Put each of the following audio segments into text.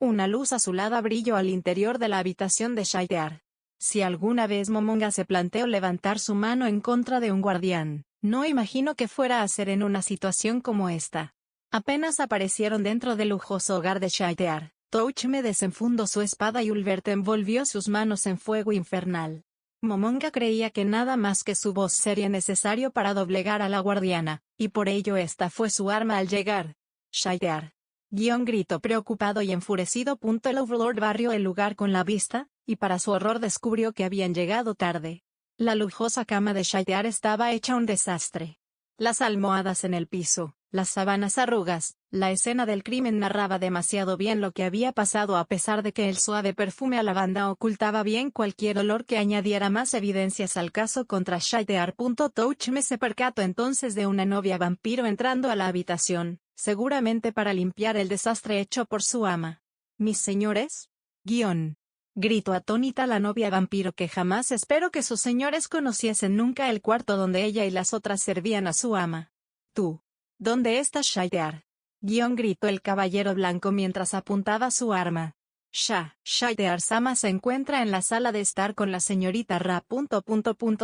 Una luz azulada brilló al interior de la habitación de Shaitear. Si alguna vez Momonga se planteó levantar su mano en contra de un guardián, no imagino que fuera a hacer en una situación como esta. Apenas aparecieron dentro del lujoso hogar de Shaitear, Touchme desenfundó su espada y Ulvert envolvió sus manos en fuego infernal. Momonga creía que nada más que su voz sería necesario para doblegar a la guardiana, y por ello esta fue su arma al llegar. Shaitear. Gritó preocupado y enfurecido. El Overlord barrió el lugar con la vista, y para su horror descubrió que habían llegado tarde. La lujosa cama de Shaitear estaba hecha un desastre. Las almohadas en el piso, las sábanas arrugas, la escena del crimen narraba demasiado bien lo que había pasado a pesar de que el suave perfume a lavanda ocultaba bien cualquier olor que añadiera más evidencias al caso contra Shaitear. Touchme se percató entonces de una novia vampiro entrando a la habitación, seguramente para limpiar el desastre hecho por su ama. ¿Mis señores? Gritó atónita la novia vampiro que jamás esperó que sus señores conociesen nunca el cuarto donde ella y las otras servían a su ama. ¿Tú? ¿Dónde estás, Shaitear? Gritó el caballero blanco mientras apuntaba su arma. Shaitear-sama se encuentra en la sala de estar con la señorita Ra.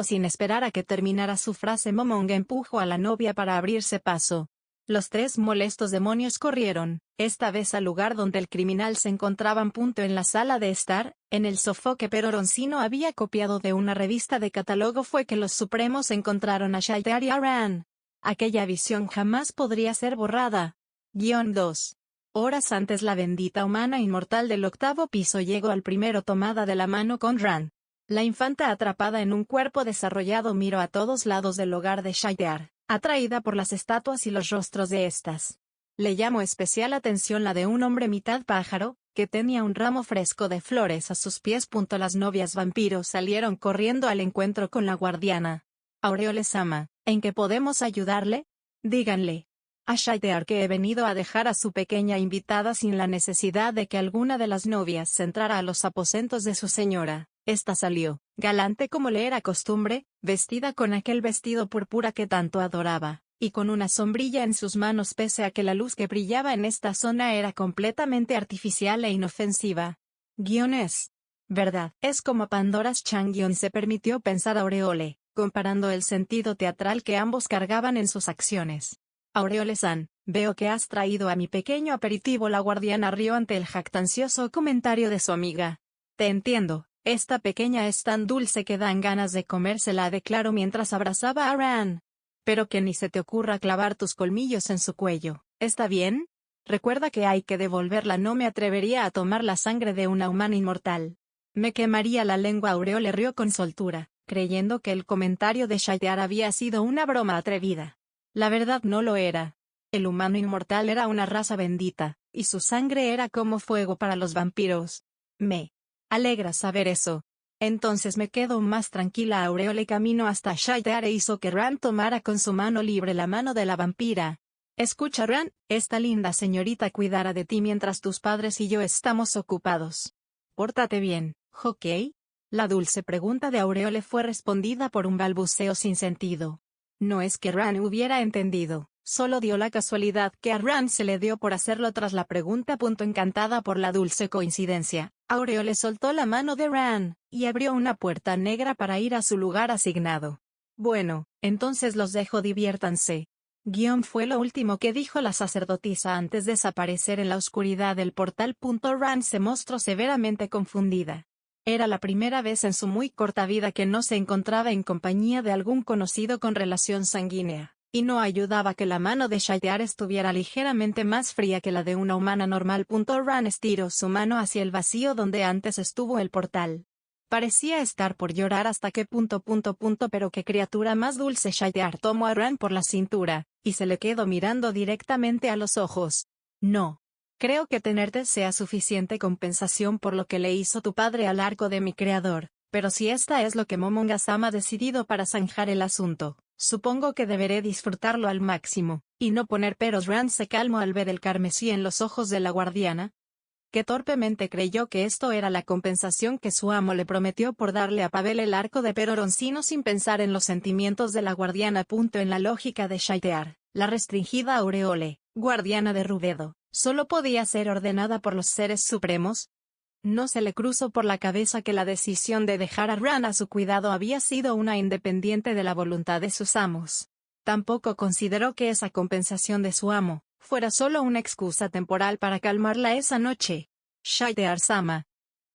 Sin esperar a que terminara su frase, Momonga empujó a la novia para abrirse paso. Los tres molestos demonios corrieron, esta vez al lugar donde el criminal se encontraba. En la sala de estar, en el sofá que Peroroncino había copiado de una revista de catálogo, fue que los Supremos encontraron a Shaitear y a Ran. Aquella visión jamás podría ser borrada. 2 horas antes, la bendita humana inmortal del 8º piso llegó al primero tomada de la mano con Ran. La infanta, atrapada en un cuerpo desarrollado, miró a todos lados del hogar de Shaitear, atraída por las estatuas y los rostros de estas. Le llamó especial atención la de un hombre mitad pájaro, que tenía un ramo fresco de flores a sus pies. Las novias vampiros salieron corriendo al encuentro con la guardiana. Aureole-sama, ¿en qué podemos ayudarle? Díganle a Shaitear que he venido a dejar a su pequeña invitada sin la necesidad de que alguna de las novias entrara a los aposentos de su señora. Esta salió, galante como le era costumbre, vestida con aquel vestido púrpura que tanto adoraba, y con una sombrilla en sus manos, pese a que la luz que brillaba en esta zona era completamente artificial e inofensiva. Es verdad, es como Pandora's Chan. Se permitió pensar Aureole, comparando el sentido teatral que ambos cargaban en sus acciones. Aureole-san, veo que has traído a mi pequeño aperitivo. La guardiana rió ante el jactancioso comentario de su amiga. Te entiendo, esta pequeña es tan dulce que dan ganas de comérsela, declaró mientras abrazaba a Ran. Pero que ni se te ocurra clavar tus colmillos en su cuello, ¿está bien? Recuerda que hay que devolverla. No me atrevería a tomar la sangre de una humana inmortal. Me quemaría la lengua. Aureole rió con soltura, creyendo que el comentario de Shaitear había sido una broma atrevida. La verdad no lo era. El humano inmortal era una raza bendita, y su sangre era como fuego para los vampiros. Me alegra saber eso. Entonces me quedo más tranquila. Aureole caminó hasta Shaitear e hizo que Ran tomara con su mano libre la mano de la vampira. Escucha, Ran, esta linda señorita cuidará de ti mientras tus padres y yo estamos ocupados. Pórtate bien, ¿ok? La dulce pregunta de Aureole fue respondida por un balbuceo sin sentido. No es que Ran hubiera entendido, solo dio la casualidad que a Ran se le dio por hacerlo tras la pregunta. Encantada por la dulce coincidencia, Aureole soltó la mano de Ran, y abrió una puerta negra para ir a su lugar asignado. Bueno, entonces los dejo, diviértanse. Fue lo último que dijo la sacerdotisa antes de desaparecer en la oscuridad del portal. Ran se mostró severamente confundida. Era la primera vez en su muy corta vida que no se encontraba en compañía de algún conocido con relación sanguínea, y no ayudaba que la mano de Shaitear estuviera ligeramente más fría que la de una humana normal. Ran estiró su mano hacia el vacío donde antes estuvo el portal. Parecía estar por llorar hasta que... Pero qué criatura más dulce. Shaitear tomó a Ran por la cintura, y se le quedó mirando directamente a los ojos. No. Creo que tenerte sea suficiente compensación por lo que le hizo tu padre al arco de mi creador, pero si esta es lo que Momonga-sama ha decidido para zanjar el asunto, supongo que deberé disfrutarlo al máximo, y no poner peros. Ran se calmó al ver el carmesí en los ojos de la guardiana, que torpemente creyó que esto era la compensación que su amo le prometió por darle a Pavel el arco de Peroroncino sin pensar en los sentimientos de la guardiana. En la lógica de Shaitear, la restringida Aureole, guardiana de Rubedo, ¿Solo podía ser ordenada por los seres supremos? No se le cruzó por la cabeza que la decisión de dejar a Ran a su cuidado había sido una independiente de la voluntad de sus amos. Tampoco consideró que esa compensación de su amo fuera solo una excusa temporal para calmarla esa noche. Shaitear-sama.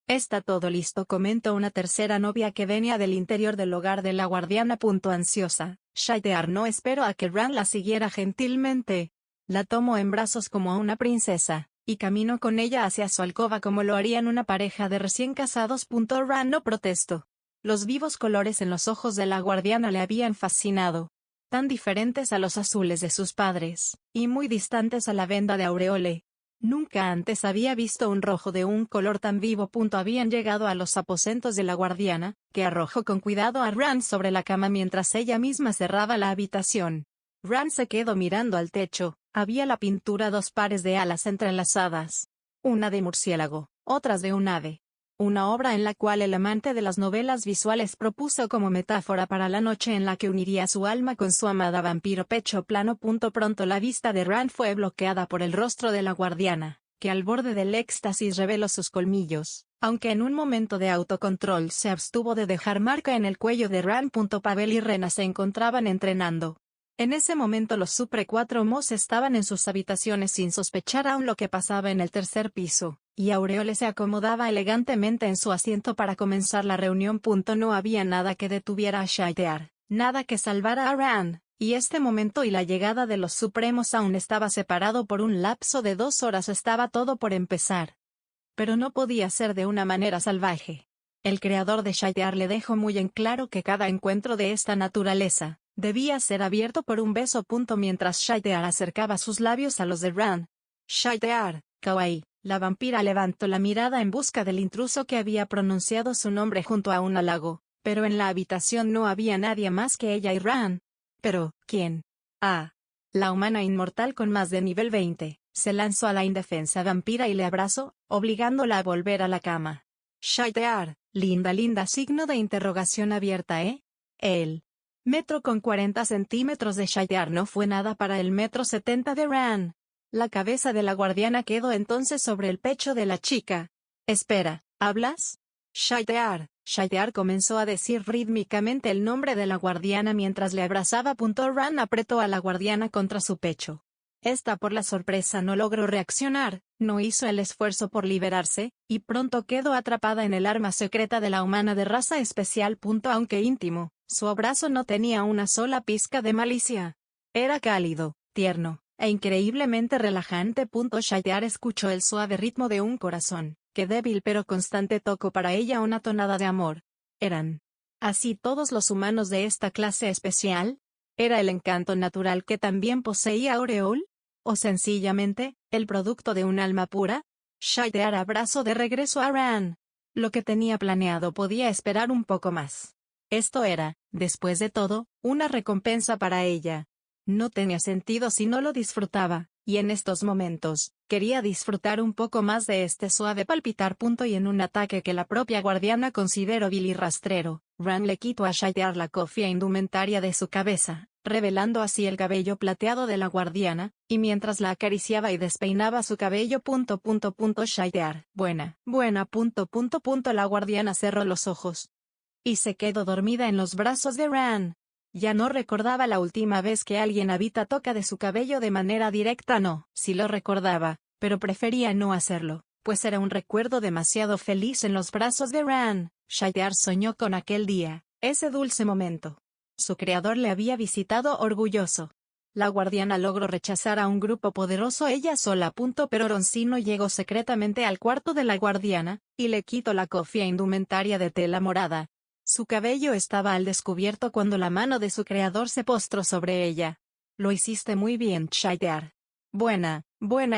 Está todo listo, comentó una tercera novia que venía del interior del hogar de la guardiana. Ansiosa. Shaitear no esperó a que Ran la siguiera gentilmente. La tomó en brazos como a una princesa, y caminó con ella hacia su alcoba como lo harían una pareja de recién casados. Ran no protestó. Los vivos colores en los ojos de la guardiana le habían fascinado. Tan diferentes a los azules de sus padres, y muy distantes a la venda de Aureole. Nunca antes había visto un rojo de un color tan vivo. Habían llegado a los aposentos de la guardiana, que arrojó con cuidado a Ran sobre la cama mientras ella misma cerraba la habitación. Ran se quedó mirando al techo. Había la pintura, dos pares de alas entrelazadas. Una de murciélago, otras de un ave. Una obra en la cual el amante de las novelas visuales propuso como metáfora para la noche en la que uniría su alma con su amada vampiro. Pecho plano. Pronto la vista de Ran fue bloqueada por el rostro de la guardiana, que al borde del éxtasis reveló sus colmillos, aunque en un momento de autocontrol se abstuvo de dejar marca en el cuello de Ran. Pavel y Rena se encontraban entrenando. En ese momento los Supre 4 Mos estaban en sus habitaciones sin sospechar aún lo que pasaba en el tercer piso, y Aureole se acomodaba elegantemente en su asiento para comenzar la reunión. No había nada que detuviera a Shaitear, nada que salvara a Ran, y este momento y la llegada de los Supremos aún estaba separado por un lapso de 2 horas. Estaba todo por empezar. Pero no podía ser de una manera salvaje. El creador de Shaitear le dejó muy en claro que cada encuentro de esta naturaleza debía ser abierto por un beso. Mientras Shaitear acercaba sus labios a los de Ran. Shaitear, kawaii. La vampira levantó la mirada en busca del intruso que había pronunciado su nombre junto a un halago, pero en la habitación no había nadie más que ella y Ran. ¿Pero quién? Ah. La humana inmortal con más de nivel 20, se lanzó a la indefensa vampira y le abrazó, obligándola a volver a la cama. Shaitear, linda signo de interrogación abierta, El metro con 40 centímetros de Shaitear no fue nada para el 1,70 m de Ran. La cabeza de la guardiana quedó entonces sobre el pecho de la chica. Espera, ¿hablas? Shaitear. Shaitear comenzó a decir rítmicamente el nombre de la guardiana mientras le abrazaba. Ran apretó a la guardiana contra su pecho. Esta por la sorpresa no logró reaccionar, no hizo el esfuerzo por liberarse, y pronto quedó atrapada en el arma secreta de la humana de raza especial. Aunque íntimo, su abrazo no tenía una sola pizca de malicia. Era cálido, tierno, e increíblemente relajante. Shaitear escuchó el suave ritmo de un corazón, que débil pero constante tocó para ella una tonada de amor. ¿Eran así todos los humanos de esta clase especial? ¿Era el encanto natural que también poseía Aureole? ¿O sencillamente, el producto de un alma pura? Shaitear abrazó de regreso a Ran. Lo que tenía planeado podía esperar un poco más. Esto era, después de todo, una recompensa para ella. No tenía sentido si no lo disfrutaba, y en estos momentos, quería disfrutar un poco más de este suave palpitar. Y en un ataque que la propia guardiana consideró vil y rastrero, Ran le quitó a Shaitear la cofia indumentaria de su cabeza, revelando así el cabello plateado de la guardiana, y mientras la acariciaba y despeinaba su cabello. Shaitear. Buena. La guardiana cerró los ojos y se quedó dormida en los brazos de Ran. Ya no recordaba la última vez que alguien toca de su cabello de manera directa. No, sí lo recordaba, pero prefería no hacerlo, pues era un recuerdo demasiado feliz en los brazos de Ran. Shaitear soñó con aquel día, ese dulce momento. Su creador le había visitado orgulloso. La guardiana logró rechazar a un grupo poderoso ella sola. Pero Roncino llegó secretamente al cuarto de la guardiana, y le quitó la cofia indumentaria de tela morada. Su cabello estaba al descubierto cuando la mano de su creador se postró sobre ella. Lo hiciste muy bien, Shaitear. Buena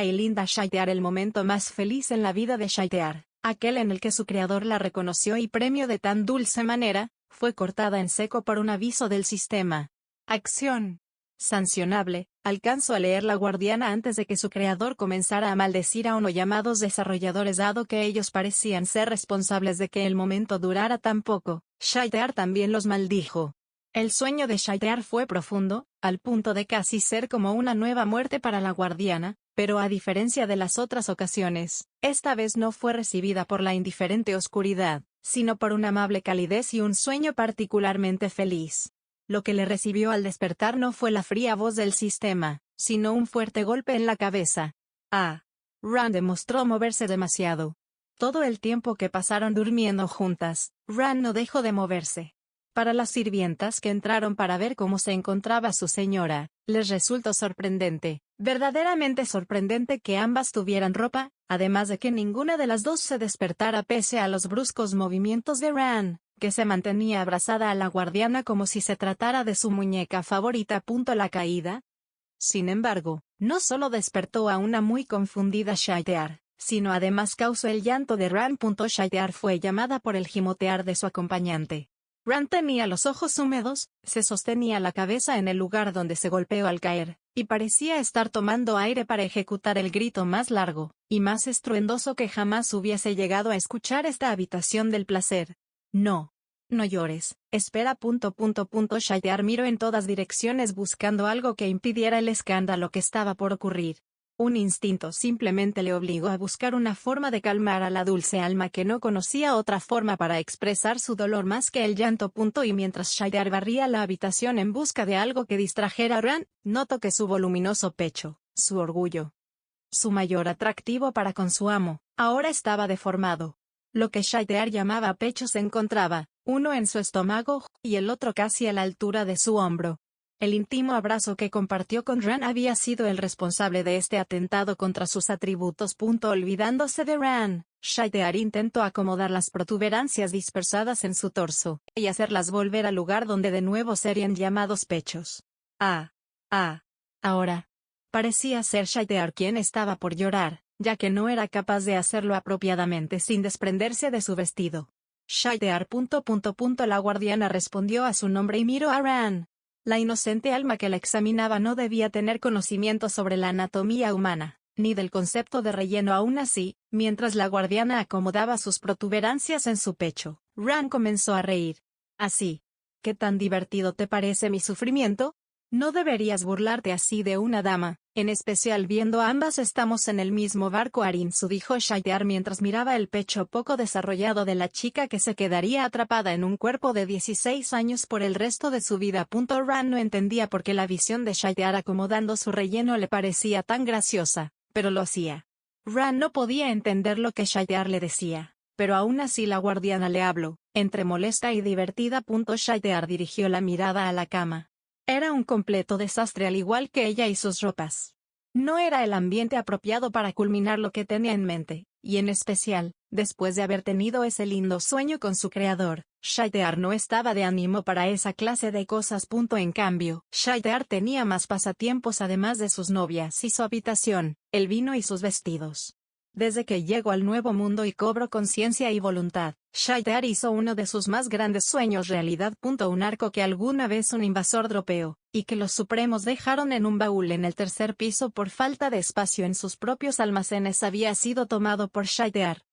y linda Shaitear. El momento más feliz en la vida de Shaitear, aquel en el que su creador la reconoció y premió de tan dulce manera, fue cortada en seco por un aviso del sistema. Acción sancionable. Alcanzó a leer la guardiana antes de que su creador comenzara a maldecir a uno llamados desarrolladores, dado que ellos parecían ser responsables de que el momento durara tan poco. Shaitear también los maldijo. El sueño de Shaitear fue profundo, al punto de casi ser como una nueva muerte para la guardiana, Pero a diferencia de las otras ocasiones, esta vez no fue recibida por la indiferente oscuridad, sino por una amable calidez y un sueño particularmente feliz. Lo que le recibió al despertar no fue la fría voz del sistema, sino un fuerte golpe en la cabeza. Ran demostró moverse demasiado. Todo el tiempo que pasaron durmiendo juntas, Ran no dejó de moverse. Para las sirvientas que entraron para ver cómo se encontraba su señora, les resultó sorprendente, verdaderamente sorprendente que ambas tuvieran ropa, además de que ninguna de las dos se despertara pese a los bruscos movimientos de Ran, que se mantenía abrazada a la guardiana como si se tratara de su muñeca favorita. La caída. Sin embargo, no solo despertó a una muy confundida Scythear, sino además causó el llanto de Ran. Scythear fue llamada por el gimotear de su acompañante. Ran tenía los ojos húmedos, se sostenía la cabeza en el lugar donde se golpeó al caer, y parecía estar tomando aire para ejecutar el grito más largo, y más estruendoso que jamás hubiese llegado a escuchar esta habitación del placer. No llores, espera. Scythear miró en todas direcciones buscando algo que impidiera el escándalo que estaba por ocurrir. Un instinto simplemente le obligó a buscar una forma de calmar a la dulce alma que no conocía otra forma para expresar su dolor más que el llanto. Y mientras Scythear barría la habitación en busca de algo que distrajera a Ran, notó que su voluminoso pecho, su orgullo, su mayor atractivo para con su amo, ahora estaba deformado. Lo que Scythear llamaba pecho se encontraba, uno en su estómago, y el otro casi a la altura de su hombro. El íntimo abrazo que compartió con Ran había sido el responsable de este atentado contra sus atributos. Olvidándose de Ran, Scythear intentó acomodar las protuberancias dispersadas en su torso, y hacerlas volver al lugar donde de nuevo serían llamados pechos. Ahora. Parecía ser Scythear quien estaba por llorar, ya que no era capaz de hacerlo apropiadamente sin desprenderse de su vestido. Scythear. La guardiana respondió a su nombre y miró a Ran. La inocente alma que la examinaba no debía tener conocimiento sobre la anatomía humana, ni del concepto de relleno. Aún así, mientras la guardiana acomodaba sus protuberancias en su pecho, Ran comenzó a reír. Así. ¿Qué tan divertido te parece mi sufrimiento? No deberías burlarte así de una dama, en especial viendo a ambas estamos en el mismo barco. Arinsu, dijo Scythear mientras miraba el pecho poco desarrollado de la chica que se quedaría atrapada en un cuerpo de 16 años por el resto de su vida. Ran no entendía por qué la visión de Scythear acomodando su relleno le parecía tan graciosa, pero lo hacía. Ran no podía entender lo que Scythear le decía, pero aún así la guardiana le habló, entre molesta y divertida. Scythear dirigió la mirada a la cama. Era un completo desastre al igual que ella y sus ropas. No era el ambiente apropiado para culminar lo que tenía en mente, y en especial, después de haber tenido ese lindo sueño con su creador, Scythear no estaba de ánimo para esa clase de cosas. En cambio, Scythear tenía más pasatiempos además de sus novias y su habitación, el vino y sus vestidos. Desde que llegó al nuevo mundo y cobró conciencia y voluntad, Scythear hizo uno de sus más grandes sueños realidad. Un arco que alguna vez un invasor dropeó, y que los supremos dejaron en un baúl en el tercer piso por falta de espacio en sus propios almacenes había sido tomado por Scythear,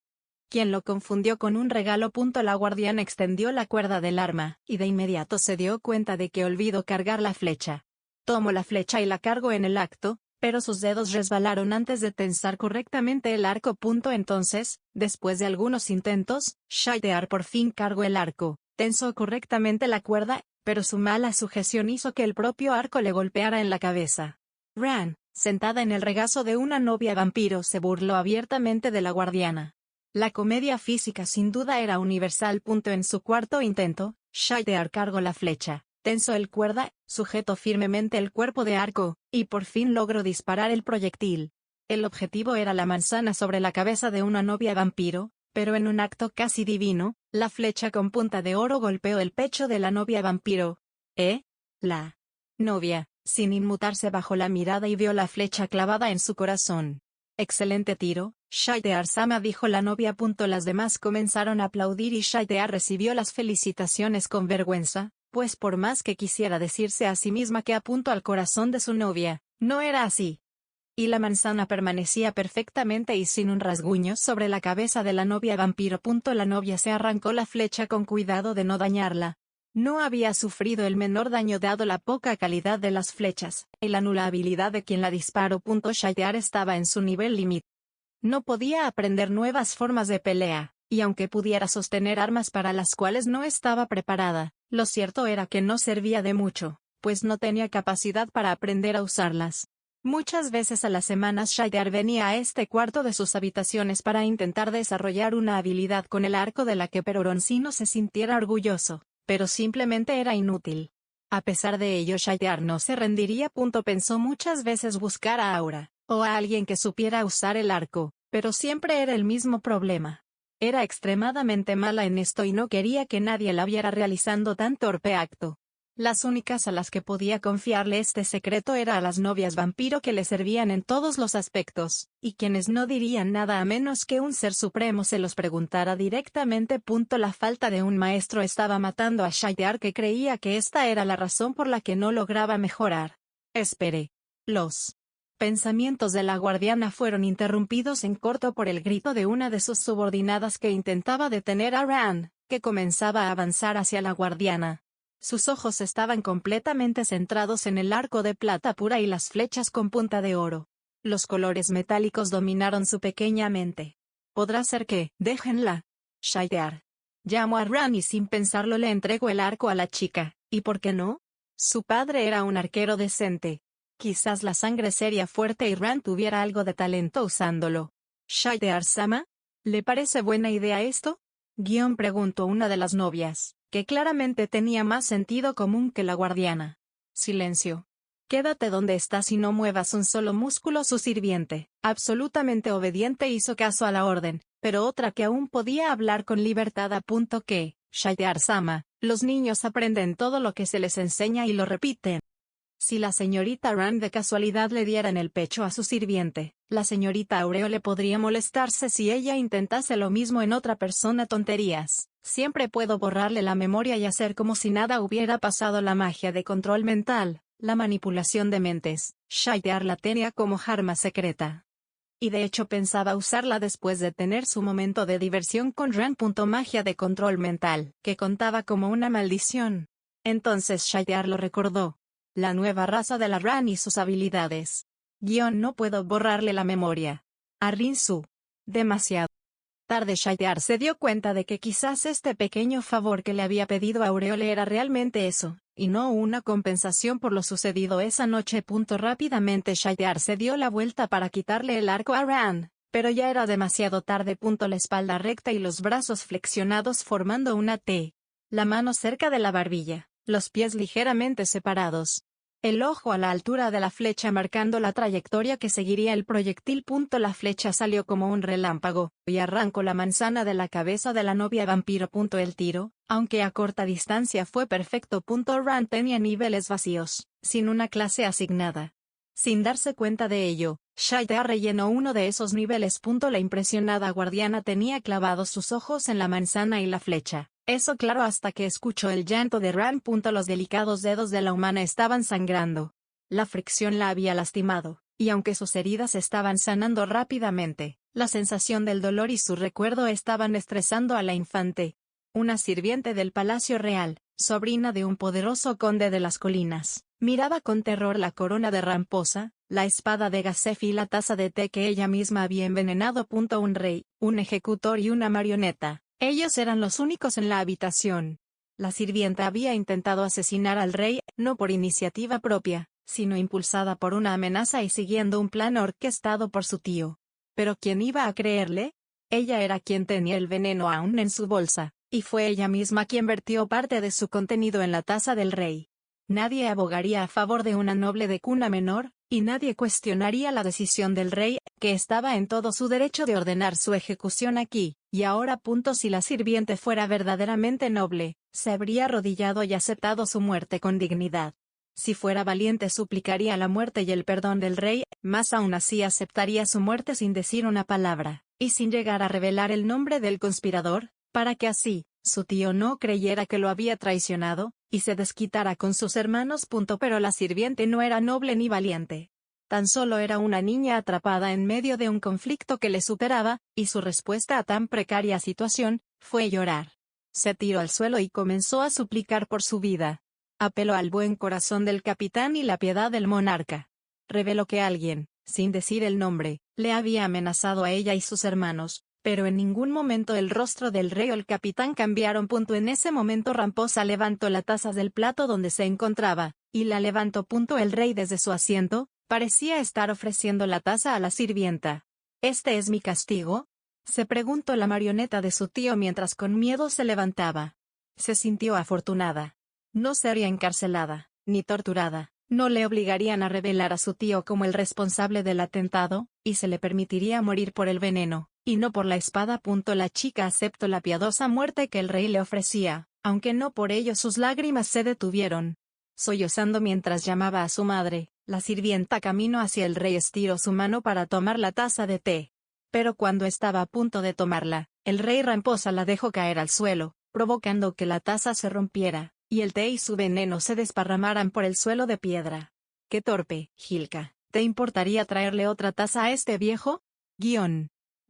quien lo confundió con un regalo. La guardiana extendió la cuerda del arma, y de inmediato se dio cuenta de que olvidó cargar la flecha. Tomó la flecha y la cargó en el acto, pero sus dedos resbalaron antes de tensar correctamente el arco. Entonces, después de algunos intentos, Scythear por fin cargó el arco, tensó correctamente la cuerda, pero su mala sujeción hizo que el propio arco le golpeara en la cabeza. Ran, sentada en el regazo de una novia vampiro, se burló abiertamente de la guardiana. La comedia física sin duda era universal. En su cuarto intento, Scythear cargó la flecha, tensó el cuerda, sujetó firmemente el cuerpo de arco, y por fin logró disparar el proyectil. El objetivo era la manzana sobre la cabeza de una novia vampiro, pero en un acto casi divino, la flecha con punta de oro golpeó el pecho de la novia vampiro. La novia, sin inmutarse, bajó la mirada y vio la flecha clavada en su corazón. Excelente tiro, Scythear-sama, dijo la novia. Las demás comenzaron a aplaudir y Scythear recibió las felicitaciones con vergüenza, pues por más que quisiera decirse a sí misma que apuntó al corazón de su novia, no era así. Y la manzana permanecía perfectamente y sin un rasguño sobre la cabeza de la novia vampiro. La novia se arrancó la flecha con cuidado de no dañarla. No había sufrido el menor daño dado la poca calidad de las flechas, y la nula habilidad de quien la disparó. Shaitear estaba en su nivel límite. No podía aprender nuevas formas de pelea, y aunque pudiera sostener armas para las cuales no estaba preparada, lo cierto era que no servía de mucho, pues no tenía capacidad para aprender a usarlas. Muchas veces a la semana Shaitear venía a este cuarto de sus habitaciones para intentar desarrollar una habilidad con el arco de la que Peroroncino se sintiera orgulloso, pero simplemente era inútil. A pesar de ello, Shaitear no se rendiría. Pensó muchas veces buscar a Aura, o a alguien que supiera usar el arco, pero siempre era el mismo problema. Era extremadamente mala en esto y no quería que nadie la viera realizando tan torpe acto. Las únicas a las que podía confiarle este secreto era a las novias vampiro, que le servían en todos los aspectos, y quienes no dirían nada a menos que un ser supremo se los preguntara directamente. La falta de un maestro estaba matando a Shaitear, que creía que esta era la razón por la que no lograba mejorar. Espere. Los pensamientos de la guardiana fueron interrumpidos en corto por el grito de una de sus subordinadas que intentaba detener a Ran, que comenzaba a avanzar hacia la guardiana. Sus ojos estaban completamente centrados en el arco de plata pura y las flechas con punta de oro. Los colores metálicos dominaron su pequeña mente. ¿Podrá ser que, déjenla? Shaitear. Llamó a Ran y sin pensarlo le entregó el arco a la chica. ¿Y por qué no? Su padre era un arquero decente. Quizás la sangre sería fuerte y Ran tuviera algo de talento usándolo. ¿Shaitear-sama? ¿Le parece buena idea esto? Preguntó una de las novias, que claramente tenía más sentido común que la guardiana. Silencio. Quédate donde estás y no muevas un solo músculo. Su sirviente, absolutamente obediente, hizo caso a la orden, pero otra que aún podía hablar con libertad apuntó que, Shaitear-sama, los niños aprenden todo lo que se les enseña y lo repiten. Si la señorita Ran de casualidad le diera en el pecho a su sirviente, la señorita Aureole podría molestarse si ella intentase lo mismo en otra persona. Tonterías. Siempre puedo borrarle la memoria y hacer como si nada hubiera pasado. La magia de control mental, la manipulación de mentes, Shaitear la tenía como arma secreta. Y de hecho pensaba usarla después de tener su momento de diversión con Ran. Magia de control mental, que contaba como una maldición. Entonces Shaitear lo recordó. La nueva raza de la Ran y sus habilidades. No puedo borrarle la memoria. A Rinsu. Demasiado tarde. Shaitear se dio cuenta de que quizás este pequeño favor que le había pedido a Aureole era realmente eso, y no una compensación por lo sucedido esa noche. Rápidamente Shaitear se dio la vuelta para quitarle el arco a Ran, pero ya era demasiado tarde. La espalda recta y los brazos flexionados formando una T. La mano cerca de la barbilla, los pies ligeramente separados. El ojo a la altura de la flecha marcando la trayectoria que seguiría el proyectil. La flecha salió como un relámpago, y arrancó la manzana de la cabeza de la novia vampiro. El tiro, aunque a corta distancia, fue perfecto. Ran tenía niveles vacíos, sin una clase asignada. Sin darse cuenta de ello, Shaitear rellenó uno de esos niveles. La impresionada guardiana tenía clavados sus ojos en la manzana y la flecha. Eso claro, hasta que escuchó el llanto de Ran. Los delicados dedos de la humana estaban sangrando. La fricción la había lastimado, y aunque sus heridas estaban sanando rápidamente, la sensación del dolor y su recuerdo estaban estresando a la infante. Una sirviente del Palacio Real, sobrina de un poderoso conde de las colinas, miraba con terror la corona de Ramposa, la espada de Gasef y la taza de té que ella misma había envenenado. Un rey, un ejecutor y una marioneta. Ellos eran los únicos en la habitación. La sirvienta había intentado asesinar al rey, no por iniciativa propia, sino impulsada por una amenaza y siguiendo un plan orquestado por su tío. ¿Pero quién iba a creerle? Ella era quien tenía el veneno aún en su bolsa, y fue ella misma quien vertió parte de su contenido en la taza del rey. Nadie abogaría a favor de una noble de cuna menor, y nadie cuestionaría la decisión del rey, que estaba en todo su derecho de ordenar su ejecución aquí, y ahora. Si la sirviente fuera verdaderamente noble, se habría arrodillado y aceptado su muerte con dignidad. Si fuera valiente suplicaría la muerte y el perdón del rey, más aún así aceptaría su muerte sin decir una palabra, y sin llegar a revelar el nombre del conspirador, para que así, su tío no creyera que lo había traicionado, y se desquitara con sus hermanos. Pero la sirviente no era noble ni valiente. Tan solo era una niña atrapada en medio de un conflicto que le superaba, y su respuesta a tan precaria situación, fue llorar. Se tiró al suelo y comenzó a suplicar por su vida. Apeló al buen corazón del capitán y la piedad del monarca. Reveló que alguien, sin decir el nombre, le había amenazado a ella y sus hermanos, pero en ningún momento el rostro del rey o el capitán cambiaron. En ese momento Ramposa levantó la taza del plato donde se encontraba, y la levantó. El rey desde su asiento, parecía estar ofreciendo la taza a la sirvienta. ¿Este es mi castigo?, se preguntó la marioneta de su tío mientras con miedo se levantaba. Se sintió afortunada. No sería encarcelada, ni torturada, no le obligarían a revelar a su tío como el responsable del atentado, y se le permitiría morir por el veneno, y no por la espada. La chica aceptó la piadosa muerte que el rey le ofrecía, aunque no por ello sus lágrimas se detuvieron. Sollozando mientras llamaba a su madre, la sirvienta camino hacia el rey estiró su mano para tomar la taza de té. Pero cuando estaba a punto de tomarla, el rey Ramposa la dejó caer al suelo, provocando que la taza se rompiera, y el té y su veneno se desparramaran por el suelo de piedra. ¡Qué torpe, Gilka! ¿Te importaría traerle otra taza a este viejo?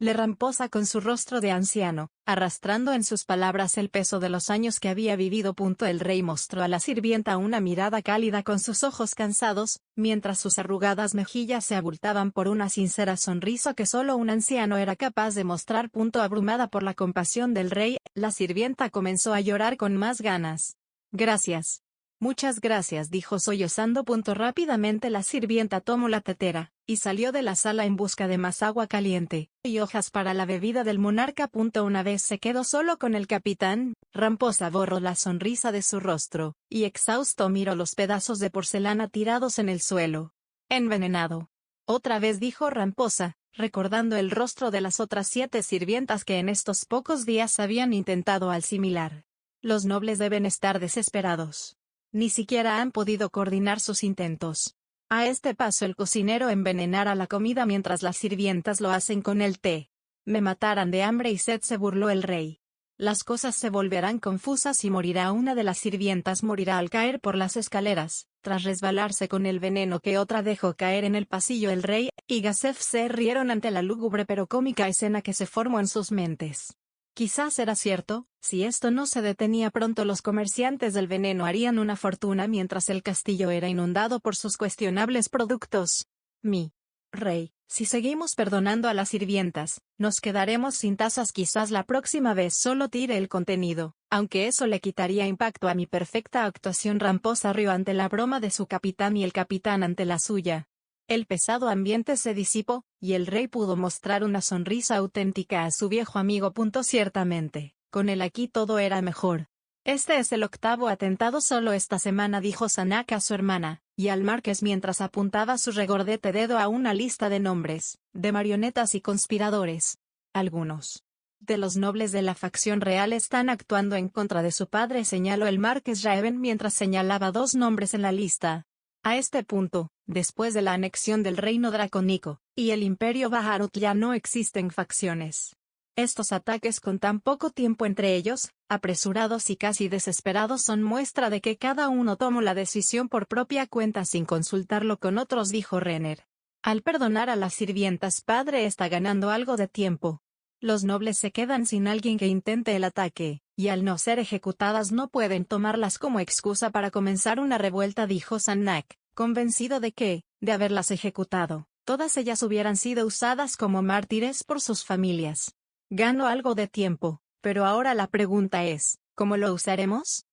Le Ramposa con su rostro de anciano, arrastrando en sus palabras el peso de los años que había vivido. El rey mostró a la sirvienta una mirada cálida con sus ojos cansados, mientras sus arrugadas mejillas se abultaban por una sincera sonrisa que solo un anciano era capaz de mostrar. Abrumada por la compasión del rey, la sirvienta comenzó a llorar con más ganas. Gracias. Muchas gracias, dijo sollozando. Rápidamente la sirvienta tomó la tetera, y salió de la sala en busca de más agua caliente, y hojas para la bebida del monarca. Una vez se quedó solo con el capitán, Ramposa borró la sonrisa de su rostro, y exhausto miró los pedazos de porcelana tirados en el suelo. Envenenado. Otra vez, dijo Ramposa, recordando el rostro de las otras 7 sirvientas que en estos pocos días habían intentado al similar. Los nobles deben estar desesperados. Ni siquiera han podido coordinar sus intentos. A este paso el cocinero envenenará la comida mientras las sirvientas lo hacen con el té. Me matarán de hambre y sed, se burló el rey. Las cosas se volverán confusas y morirá una de las sirvientas, morirá al caer por las escaleras, tras resbalarse con el veneno que otra dejó caer en el pasillo. El rey y Gasef se rieron ante la lúgubre pero cómica escena que se formó en sus mentes. Quizás era cierto, si esto no se detenía pronto los comerciantes del veneno harían una fortuna mientras el castillo era inundado por sus cuestionables productos. Mi rey, si seguimos perdonando a las sirvientas, nos quedaremos sin tazas. Quizás la próxima vez solo tire el contenido, aunque eso le quitaría impacto a mi perfecta actuación. Ramposa rió ante la broma de su capitán y el capitán ante la suya. El pesado ambiente se disipó, y el rey pudo mostrar una sonrisa auténtica a su viejo amigo. Ciertamente, con él aquí todo era mejor. Este es el 8º atentado solo esta semana, dijo Sanak a su hermana, y al marqués mientras apuntaba su regordete dedo a una lista de nombres, de marionetas y conspiradores. Algunos de los nobles de la facción real están actuando en contra de su padre, señaló el marqués Raven mientras señalaba 2 nombres en la lista. A este punto, después de la anexión del reino dracónico y el imperio Baharut, ya no existen facciones. Estos ataques con tan poco tiempo entre ellos, apresurados y casi desesperados, son muestra de que cada uno tomó la decisión por propia cuenta sin consultarlo con otros, dijo Renner. Al perdonar a las sirvientas, padre está ganando algo de tiempo. Los nobles se quedan sin alguien que intente el ataque, y al no ser ejecutadas no pueden tomarlas como excusa para comenzar una revuelta, dijo Sanak, convencido de que, de haberlas ejecutado, todas ellas hubieran sido usadas como mártires por sus familias. Gano algo de tiempo, pero ahora la pregunta es, ¿cómo lo usaremos?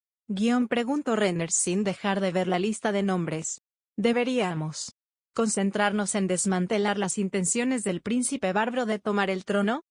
Preguntó Renner sin dejar de ver la lista de nombres. ¿Deberíamos concentrarnos en desmantelar las intenciones del príncipe bárbaro de tomar el trono?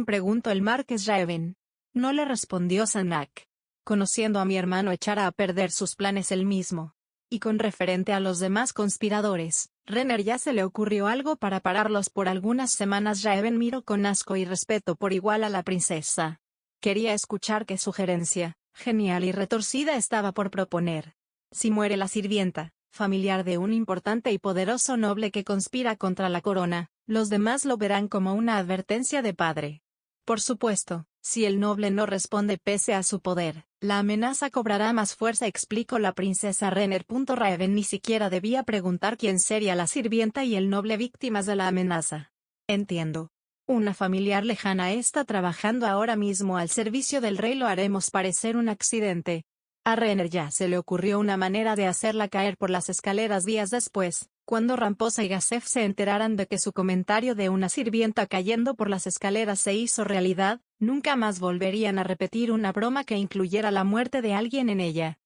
Preguntó el marqués Raven. No le respondió Sanak. Conociendo a mi hermano echará a perder sus planes él mismo. Y con referente a los demás conspiradores, Renner ya se le ocurrió algo para pararlos por algunas semanas. Raven miró con asco y respeto por igual a la princesa. Quería escuchar qué sugerencia, genial y retorcida, estaba por proponer. Si muere la sirvienta, familiar de un importante y poderoso noble que conspira contra la corona, los demás lo verán como una advertencia de padre. Por supuesto, si el noble no responde pese a su poder, la amenaza cobrará más fuerza, explicó la princesa Renner. Raven ni siquiera debía preguntar quién sería la sirvienta y el noble víctimas de la amenaza. Entiendo. Una familiar lejana está trabajando ahora mismo al servicio del rey. Lo haremos parecer un accidente. A Renner ya se le ocurrió una manera de hacerla caer por las escaleras días después, cuando Ramposa y Gasef se enteraran de que su comentario de una sirvienta cayendo por las escaleras se hizo realidad, nunca más volverían a repetir una broma que incluyera la muerte de alguien en ella.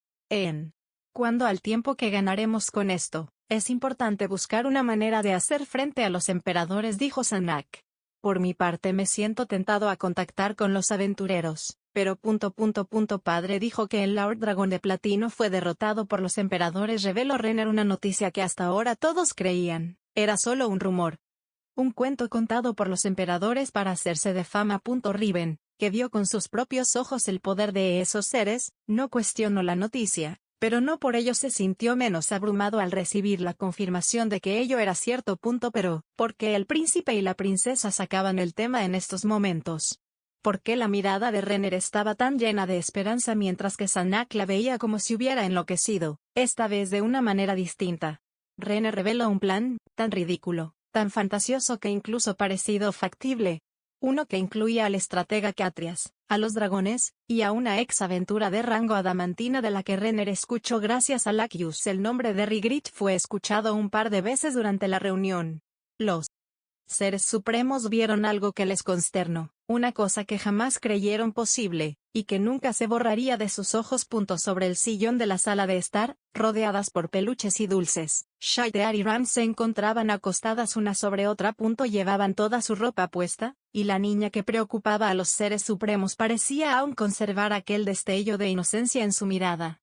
Cuando al tiempo que ganaremos con esto, es importante buscar una manera de hacer frente a los emperadores, dijo Sanak. Por mi parte me siento tentado a contactar con los aventureros, pero padre dijo que el Lord Dragón de Platino fue derrotado por los emperadores. Reveló Renner una noticia que hasta ahora todos creían, era solo un rumor. Un cuento contado por los emperadores para hacerse de fama. Riven, que vio con sus propios ojos el poder de esos seres, no cuestionó la noticia, pero no por ello se sintió menos abrumado al recibir la confirmación de que ello era cierto. Pero, ¿por qué el príncipe y la princesa sacaban el tema en estos momentos? ¿Por qué la mirada de Renner estaba tan llena de esperanza mientras que Sanak la veía como si hubiera enloquecido, esta vez de una manera distinta? Renner reveló un plan, tan ridículo, tan fantasioso que incluso parecido factible. Uno que incluía al estratega Catrias, a los dragones, y a una ex aventura de rango adamantina de la que Renner escuchó gracias a Lackius. El nombre de Rigrit fue escuchado un par de veces durante la reunión. Los seres supremos vieron algo que les consternó, una cosa que jamás creyeron posible, y que nunca se borraría de sus ojos. Sobre el sillón de la sala de estar, rodeadas por peluches y dulces, Shaitear y Ram se encontraban acostadas una sobre otra. Llevaban toda su ropa puesta, y la niña que preocupaba a los seres supremos parecía aún conservar aquel destello de inocencia en su mirada.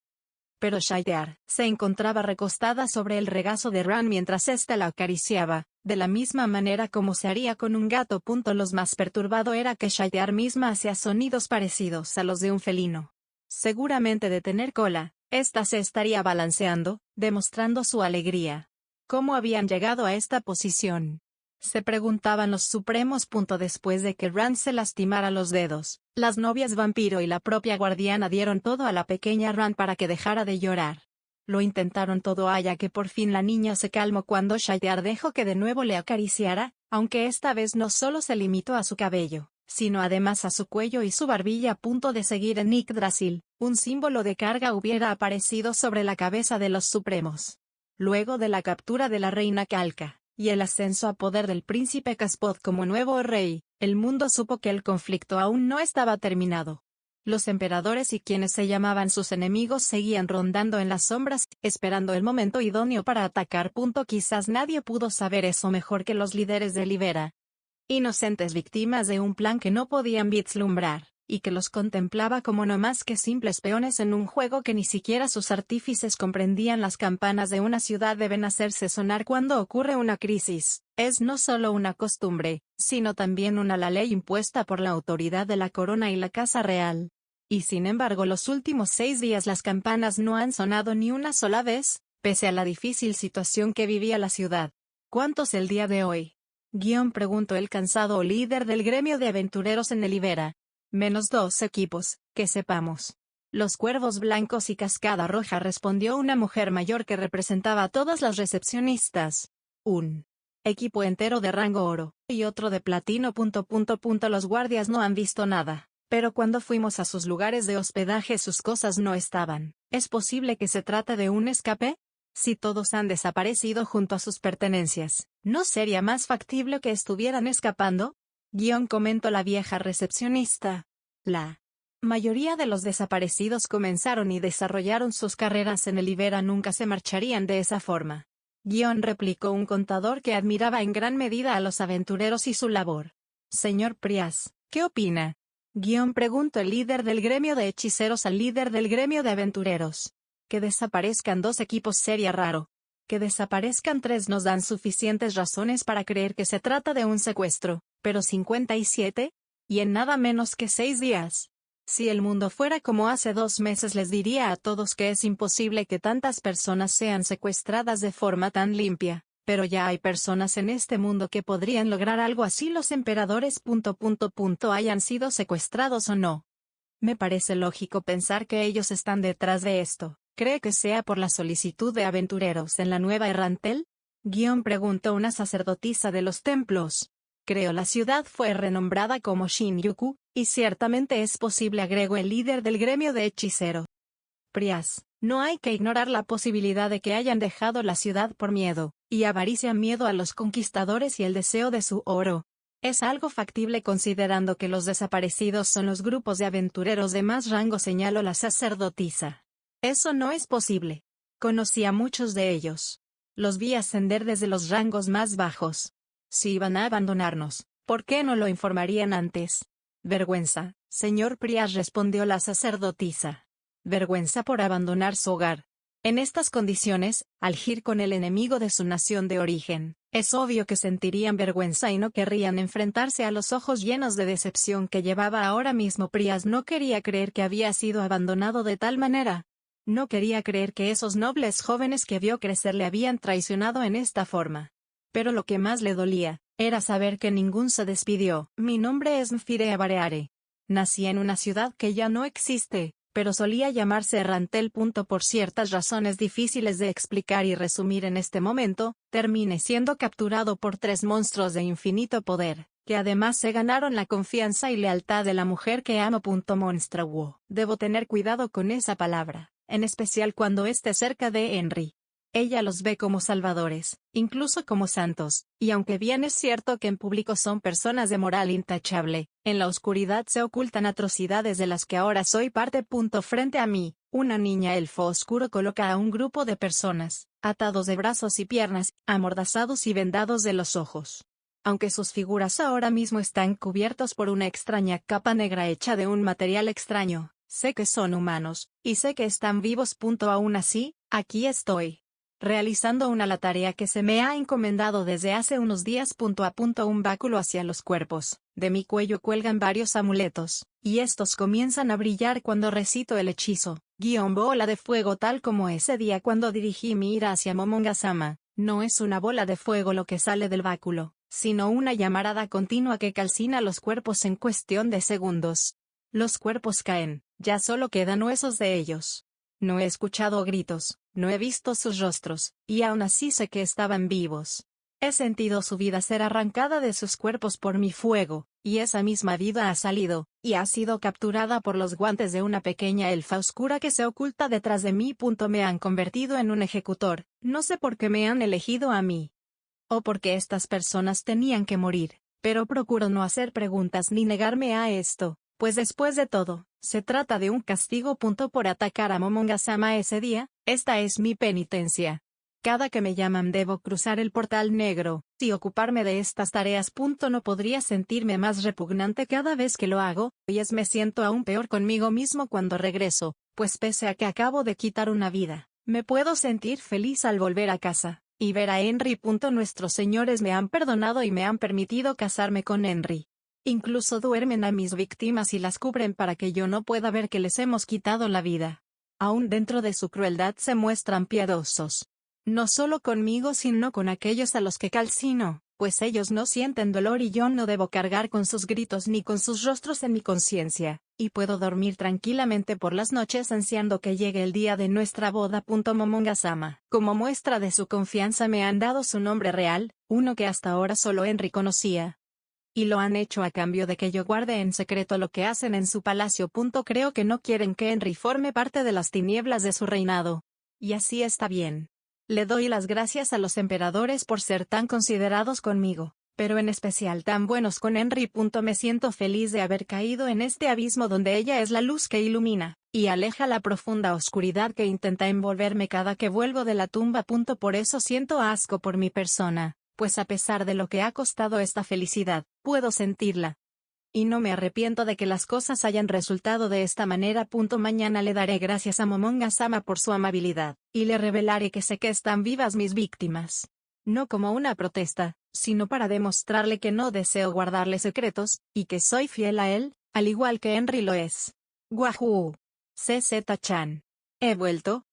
Pero Shaitear se encontraba recostada sobre el regazo de Ran mientras ésta la acariciaba, de la misma manera como se haría con un gato. Lo más perturbado era que Shaitear misma hacía sonidos parecidos a los de un felino. Seguramente de tener cola, ésta se estaría balanceando, demostrando su alegría. ¿Cómo habían llegado a esta posición?, se preguntaban los supremos. Después de que Ran se lastimara los dedos, las novias vampiro y la propia guardiana dieron todo a la pequeña Ran para que dejara de llorar. Lo intentaron todo hasta que por fin la niña se calmó cuando Shaitear dejó que de nuevo le acariciara, aunque esta vez no solo se limitó a su cabello, sino además a su cuello y su barbilla. De seguir en Yggdrasil, un símbolo de carga hubiera aparecido sobre la cabeza de los supremos. Luego de la captura de la reina Kalka y el ascenso a poder del príncipe Caspod como nuevo rey, el mundo supo que el conflicto aún no estaba terminado. Los emperadores y quienes se llamaban sus enemigos seguían rondando en las sombras, esperando el momento idóneo para atacar. Quizás nadie pudo saber eso mejor que los líderes de Libera. Inocentes víctimas de un plan que no podían vislumbrar, y que los contemplaba como no más que simples peones en un juego que ni siquiera sus artífices comprendían. Las campanas de una ciudad deben hacerse sonar cuando ocurre una crisis. Es no solo una costumbre, sino también la ley impuesta por la autoridad de la corona y la casa real. Y sin embargo los últimos 6 días las campanas no han sonado ni una sola vez, pese a la difícil situación que vivía la ciudad. ¿Cuántos el día de hoy?, preguntó el cansado líder del gremio de aventureros en el Libera. Menos 2 equipos, que sepamos. Los Cuervos Blancos y Cascada Roja, respondió una mujer mayor que representaba a todas las recepcionistas. Un equipo entero de rango oro, y otro de platino. Los guardias no han visto nada, pero cuando fuimos a sus lugares de hospedaje sus cosas no estaban. ¿Es posible que se trate de un escape? Si todos han desaparecido junto a sus pertenencias, ¿no sería más factible que estuvieran escapando?, comentó la vieja recepcionista. La mayoría de los desaparecidos comenzaron y desarrollaron sus carreras en el Libera, nunca se marcharían de esa forma. Replicó un contador que admiraba en gran medida a los aventureros y su labor. Señor Prias, ¿qué opina?, preguntó el líder del gremio de hechiceros al líder del gremio de aventureros. Que desaparezcan 2 equipos sería raro. Que desaparezcan 3 nos dan suficientes razones para creer que se trata de un secuestro, pero 57, y en nada menos que 6 días. Si el mundo fuera como hace 2 meses les diría a todos que es imposible que tantas personas sean secuestradas de forma tan limpia, pero ya hay personas en este mundo que podrían lograr algo así. Los emperadores... hayan sido secuestrados o no. Me parece lógico pensar que ellos están detrás de esto. ¿Cree que sea por la solicitud de aventureros en la Nueva Errantel?, preguntó una sacerdotisa de los templos. Creo la ciudad fue renombrada como Shinjuku, y ciertamente es posible, agregó el líder del gremio de hechicero. Prias, no hay que ignorar la posibilidad de que hayan dejado la ciudad por miedo, y avaricia, miedo a los conquistadores y el deseo de su oro. Es algo factible considerando que los desaparecidos son los grupos de aventureros de más rango, señaló la sacerdotisa. Eso no es posible. Conocí a muchos de ellos. Los vi ascender desde los rangos más bajos. Si iban a abandonarnos, ¿por qué no lo informarían antes? Vergüenza, señor Prias, respondió la sacerdotisa. Vergüenza por abandonar su hogar. En estas condiciones, al ir con el enemigo de su nación de origen, es obvio que sentirían vergüenza y no querrían enfrentarse a los ojos llenos de decepción que llevaba ahora mismo. Prias no quería creer que había sido abandonado de tal manera. No quería creer que esos nobles jóvenes que vio crecer le habían traicionado en esta forma. Pero lo que más le dolía, era saber que ningún se despidió. Mi nombre es Mfirea Bareare. Nací en una ciudad que ya no existe, pero solía llamarse Errantel. Por ciertas razones difíciles de explicar y resumir en este momento, terminé siendo capturado por 3 monstruos de infinito poder, que además se ganaron la confianza y lealtad de la mujer que amo. Monstruo. Debo tener cuidado con esa palabra, en especial cuando esté cerca de Henry. Ella los ve como salvadores, incluso como santos, y aunque bien es cierto que en público son personas de moral intachable, en la oscuridad se ocultan atrocidades de las que ahora soy parte. Frente a mí, una niña elfo oscuro coloca a un grupo de personas, atados de brazos y piernas, amordazados y vendados de los ojos. Aunque sus figuras ahora mismo están cubiertos por una extraña capa negra hecha de un material extraño, sé que son humanos, y sé que están vivos. Aún así, aquí estoy, realizando la tarea que se me ha encomendado desde hace unos días. Un báculo hacia los cuerpos. De mi cuello cuelgan varios amuletos, y estos comienzan a brillar cuando recito el hechizo. Bola de fuego, tal como ese día cuando dirigí mi ira hacia Momonga-sama. No es una bola de fuego lo que sale del báculo, sino una llamarada continua que calcina los cuerpos en cuestión de segundos. Los cuerpos caen, ya solo quedan huesos de ellos. No he escuchado gritos, no he visto sus rostros, y aún así sé que estaban vivos. He sentido su vida ser arrancada de sus cuerpos por mi fuego, y esa misma vida ha salido, y ha sido capturada por los guantes de una pequeña elfa oscura que se oculta detrás de mí. Me han convertido en un ejecutor. No sé por qué me han elegido a mí, o por qué estas personas tenían que morir, pero procuro no hacer preguntas ni negarme a esto. Pues después de todo, se trata de un castigo. Por atacar a Momonga-sama ese día, esta es mi penitencia. Cada que me llaman debo cruzar el portal negro, y ocuparme de estas tareas. No podría sentirme más repugnante cada vez que lo hago, y me siento aún peor conmigo mismo cuando regreso, pues pese a que acabo de quitar una vida, me puedo sentir feliz al volver a casa, y ver a Henry. Nuestros señores me han perdonado y me han permitido casarme con Henry. Incluso duermen a mis víctimas y las cubren para que yo no pueda ver que les hemos quitado la vida. Aún dentro de su crueldad se muestran piadosos. No solo conmigo sino con aquellos a los que calcino, pues ellos no sienten dolor y yo no debo cargar con sus gritos ni con sus rostros en mi conciencia, y puedo dormir tranquilamente por las noches ansiando que llegue el día de nuestra boda. Momonga-sama, como muestra de su confianza, me han dado su nombre real, uno que hasta ahora solo Henry conocía. Y lo han hecho a cambio de que yo guarde en secreto lo que hacen en su palacio. Creo que no quieren que Henry forme parte de las tinieblas de su reinado. Y así está bien. Le doy las gracias a los emperadores por ser tan considerados conmigo, pero en especial tan buenos con Henry. Me siento feliz de haber caído en este abismo donde ella es la luz que ilumina, y aleja la profunda oscuridad que intenta envolverme cada que vuelvo de la tumba. Por eso siento asco por mi persona, pues a pesar de lo que ha costado esta felicidad, puedo sentirla. Y no me arrepiento de que las cosas hayan resultado de esta manera. Mañana le daré gracias a Momonga-sama por su amabilidad, y le revelaré que sé que están vivas mis víctimas. No como una protesta, sino para demostrarle que no deseo guardarle secretos, y que soy fiel a él, al igual que Henry lo es. Wahoo. CZ-chan. He vuelto.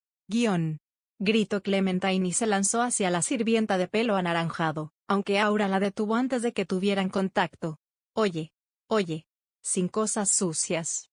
Gritó Clementine y se lanzó hacia la sirvienta de pelo anaranjado, aunque Aura la detuvo antes de que tuvieran contacto. Oye, sin cosas sucias.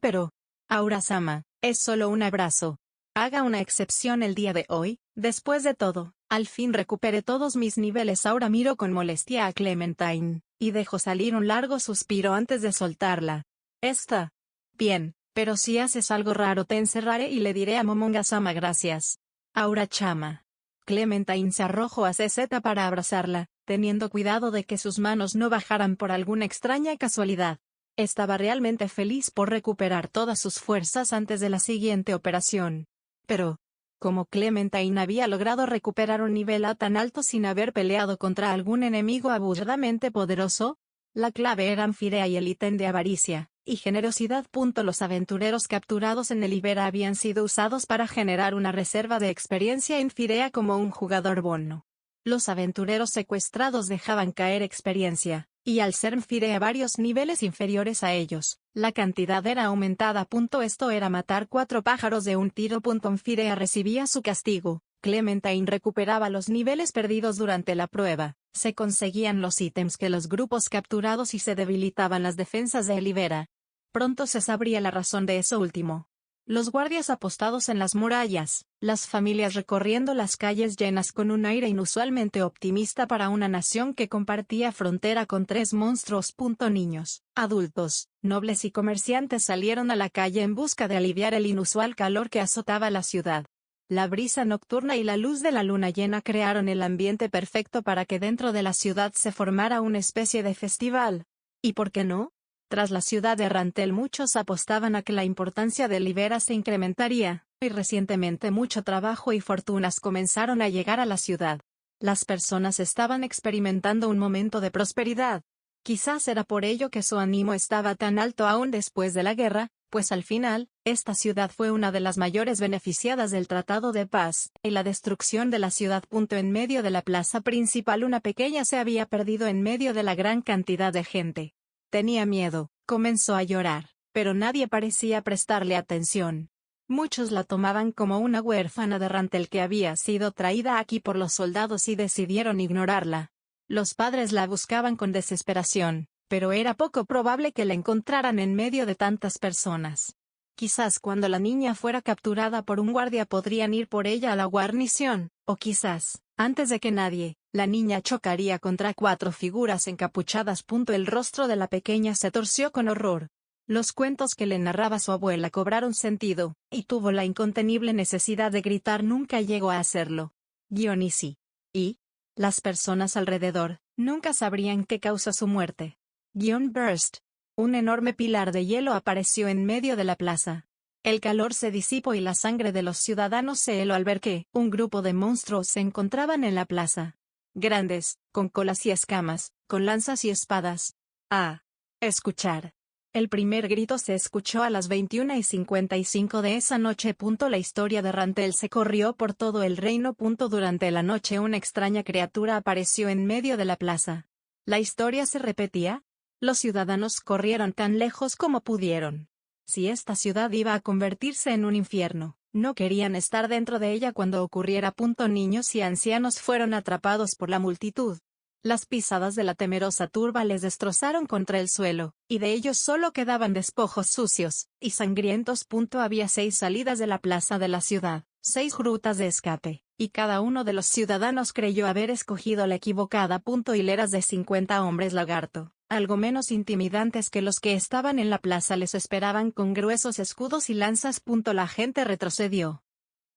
Pero, Aura-sama, es solo un abrazo. Haga una excepción el día de hoy, después de todo, Al fin recuperé todos mis niveles. Ahora miro con molestia a Clementine, y dejo salir un largo suspiro antes de soltarla. Está bien, pero si haces algo raro te encerraré y le diré a Momonga-sama gracias. Aura-chama. Clementine se arrojó a CZ para abrazarla, teniendo cuidado de que sus manos no bajaran por alguna extraña casualidad. Estaba realmente feliz por recuperar todas sus fuerzas antes de la siguiente operación. Pero, como Clementine había logrado recuperar un nivel A tan alto sin haber peleado contra algún enemigo abusadamente poderoso, la clave era Anfirea y el ítem de avaricia y generosidad. Los aventureros capturados en el Ibera habían sido usados para generar una reserva de experiencia en Firea como un jugador bono. Los aventureros secuestrados dejaban caer experiencia, y al ser Firea varios niveles inferiores a ellos, la cantidad era aumentada. Esto era matar 4 pájaros de un tiro. Firea recibía su castigo. Clementine recuperaba los niveles perdidos durante la prueba, se conseguían los ítems que los grupos capturados y se debilitaban las defensas de Elibera. Pronto se sabría la razón de eso último. Los guardias apostados en las murallas, las familias recorriendo las calles llenas con un aire inusualmente optimista para una nación que compartía frontera con 3 monstruos. Niños, adultos, nobles y comerciantes salieron a la calle en busca de aliviar el inusual calor que azotaba la ciudad. La brisa nocturna y la luz de la luna llena crearon el ambiente perfecto para que dentro de la ciudad se formara una especie de festival. ¿Y por qué no? Tras la ciudad de Rantel muchos apostaban a que la importancia de Libera se incrementaría, y recientemente mucho trabajo y fortunas comenzaron a llegar a la ciudad. Las personas estaban experimentando un momento de prosperidad. Quizás era por ello que su ánimo estaba tan alto aún después de la guerra, pues al final, esta ciudad fue una de las mayores beneficiadas del Tratado de Paz, y la destrucción de la ciudad. En medio de la plaza principal una pequeña se había perdido en medio de la gran cantidad de gente. Tenía miedo, comenzó a llorar, pero nadie parecía prestarle atención. Muchos la tomaban como una huérfana de Rantel que había sido traída aquí por los soldados y decidieron ignorarla. Los padres la buscaban con desesperación, pero era poco probable que la encontraran en medio de tantas personas. Quizás cuando la niña fuera capturada por un guardia podrían ir por ella a la guarnición, o quizás, antes de que nadie, la niña chocaría contra 4 figuras encapuchadas. El rostro de la pequeña se torció con horror. Los cuentos que le narraba su abuela cobraron sentido, y tuvo la incontenible necesidad de gritar. Nunca llegó a hacerlo. Dionisi. Y las personas alrededor nunca sabrían qué causa su muerte. Burst. Un enorme pilar de hielo apareció en medio de la plaza. El calor se disipó y la sangre de los ciudadanos se heló al ver que un grupo de monstruos se encontraban en la plaza. Grandes, con colas y escamas, con lanzas y espadas. Ah. Escuchar. El primer grito se escuchó a las 21:55 de esa noche. La historia de Rantel se corrió por todo el reino. Durante la noche una extraña criatura apareció en medio de la plaza. La historia se repetía. Los ciudadanos corrieron tan lejos como pudieron. Si esta ciudad iba a convertirse en un infierno, no querían estar dentro de ella cuando ocurriera. Niños y ancianos fueron atrapados por la multitud. Las pisadas de la temerosa turba les destrozaron contra el suelo, y de ellos solo quedaban despojos sucios y sangrientos. Había 6 salidas de la plaza de la ciudad, 6 rutas de escape, y cada uno de los ciudadanos creyó haber escogido la equivocada. Hileras de 50 hombres lagarto, algo menos intimidantes que los que estaban en la plaza, les esperaban con gruesos escudos y lanzas. La gente retrocedió.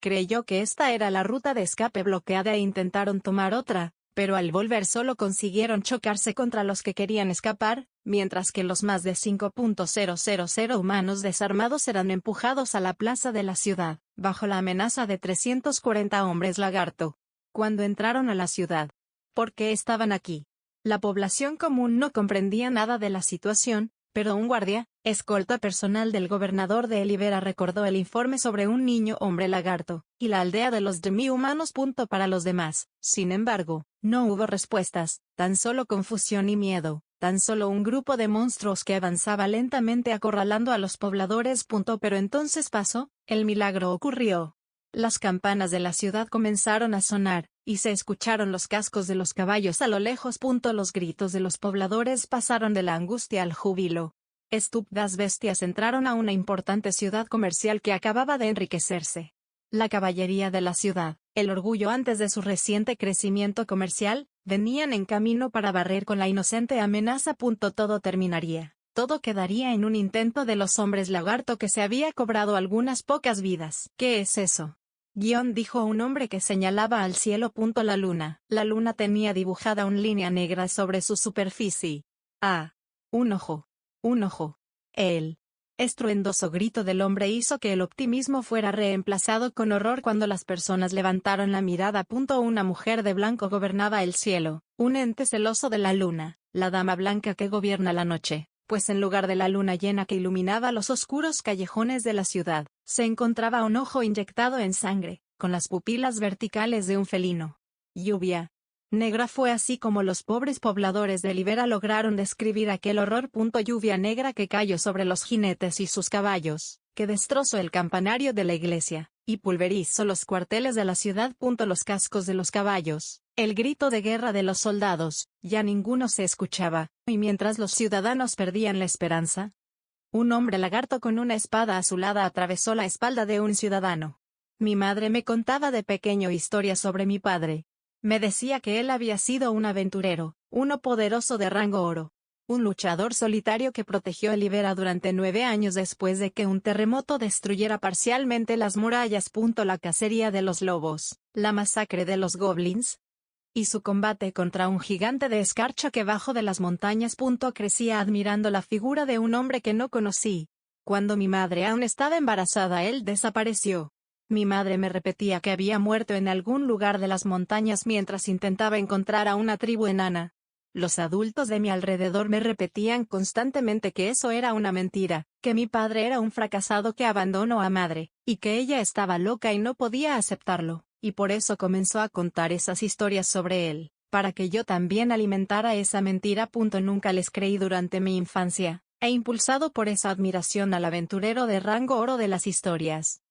Creyó que esta era la ruta de escape bloqueada e intentaron tomar otra, pero al volver solo consiguieron chocarse contra los que querían escapar, mientras que los más de 5,000 humanos desarmados eran empujados a la plaza de la ciudad, bajo la amenaza de 340 hombres lagarto. Cuando entraron a la ciudad, ¿por qué estaban aquí? La población común no comprendía nada de la situación, pero un guardia, escolta personal del gobernador de Elibera, recordó el informe sobre un niño hombre lagarto, y la aldea de los demi-humanos. Para los demás, sin embargo, no hubo respuestas, tan solo confusión y miedo, tan solo un grupo de monstruos que avanzaba lentamente acorralando a los pobladores. Pero entonces pasó, el milagro ocurrió. Las campanas de la ciudad comenzaron a sonar, y se escucharon los cascos de los caballos a lo lejos. Los gritos de los pobladores pasaron de la angustia al júbilo. Estúpidas bestias entraron a una importante ciudad comercial que acababa de enriquecerse. La caballería de la ciudad, el orgullo antes de su reciente crecimiento comercial, venían en camino para barrer con la inocente amenaza. Todo terminaría. Todo quedaría en un intento de los hombres lagarto que se había cobrado algunas pocas vidas. ¿Qué es eso? Dijo un hombre que señalaba al cielo. La luna. La luna tenía dibujada una línea negra sobre su superficie. Ah. Un ojo. Un ojo. El estruendoso grito del hombre hizo que el optimismo fuera reemplazado con horror cuando las personas levantaron la mirada. Una mujer de blanco gobernaba el cielo, un ente celoso de la luna, la dama blanca que gobierna la noche, pues en lugar de la luna llena que iluminaba los oscuros callejones de la ciudad, se encontraba un ojo inyectado en sangre, con las pupilas verticales de un felino. Lluvia negra fue así como los pobres pobladores de Libera lograron describir aquel horror. Lluvia negra que cayó sobre los jinetes y sus caballos, que destrozó el campanario de la iglesia, y pulverizó los cuarteles de la ciudad. Los cascos de los caballos, el grito de guerra de los soldados, ya ninguno se escuchaba, y mientras los ciudadanos perdían la esperanza, un hombre lagarto con una espada azulada atravesó la espalda de un ciudadano. Mi madre me contaba de pequeño historias sobre mi padre. Me decía que él había sido un aventurero, uno poderoso de rango oro, un luchador solitario que protegió a Libera durante 9 años después de que un terremoto destruyera parcialmente las murallas. La cacería de los lobos, la masacre de los goblins, y su combate contra un gigante de escarcha que bajó de las montañas. Crecía admirando la figura de un hombre que no conocí. Cuando mi madre aún estaba embarazada, él desapareció. Mi madre me repetía que había muerto en algún lugar de las montañas mientras intentaba encontrar a una tribu enana. Los adultos de mi alrededor me repetían constantemente que eso era una mentira, que mi padre era un fracasado que abandonó a madre, y que ella estaba loca y no podía aceptarlo, y por eso comenzó a contar esas historias sobre él, para que yo también alimentara esa mentira. Nunca les creí durante mi infancia, e impulsado por esa admiración al aventurero de rango oro de las historias,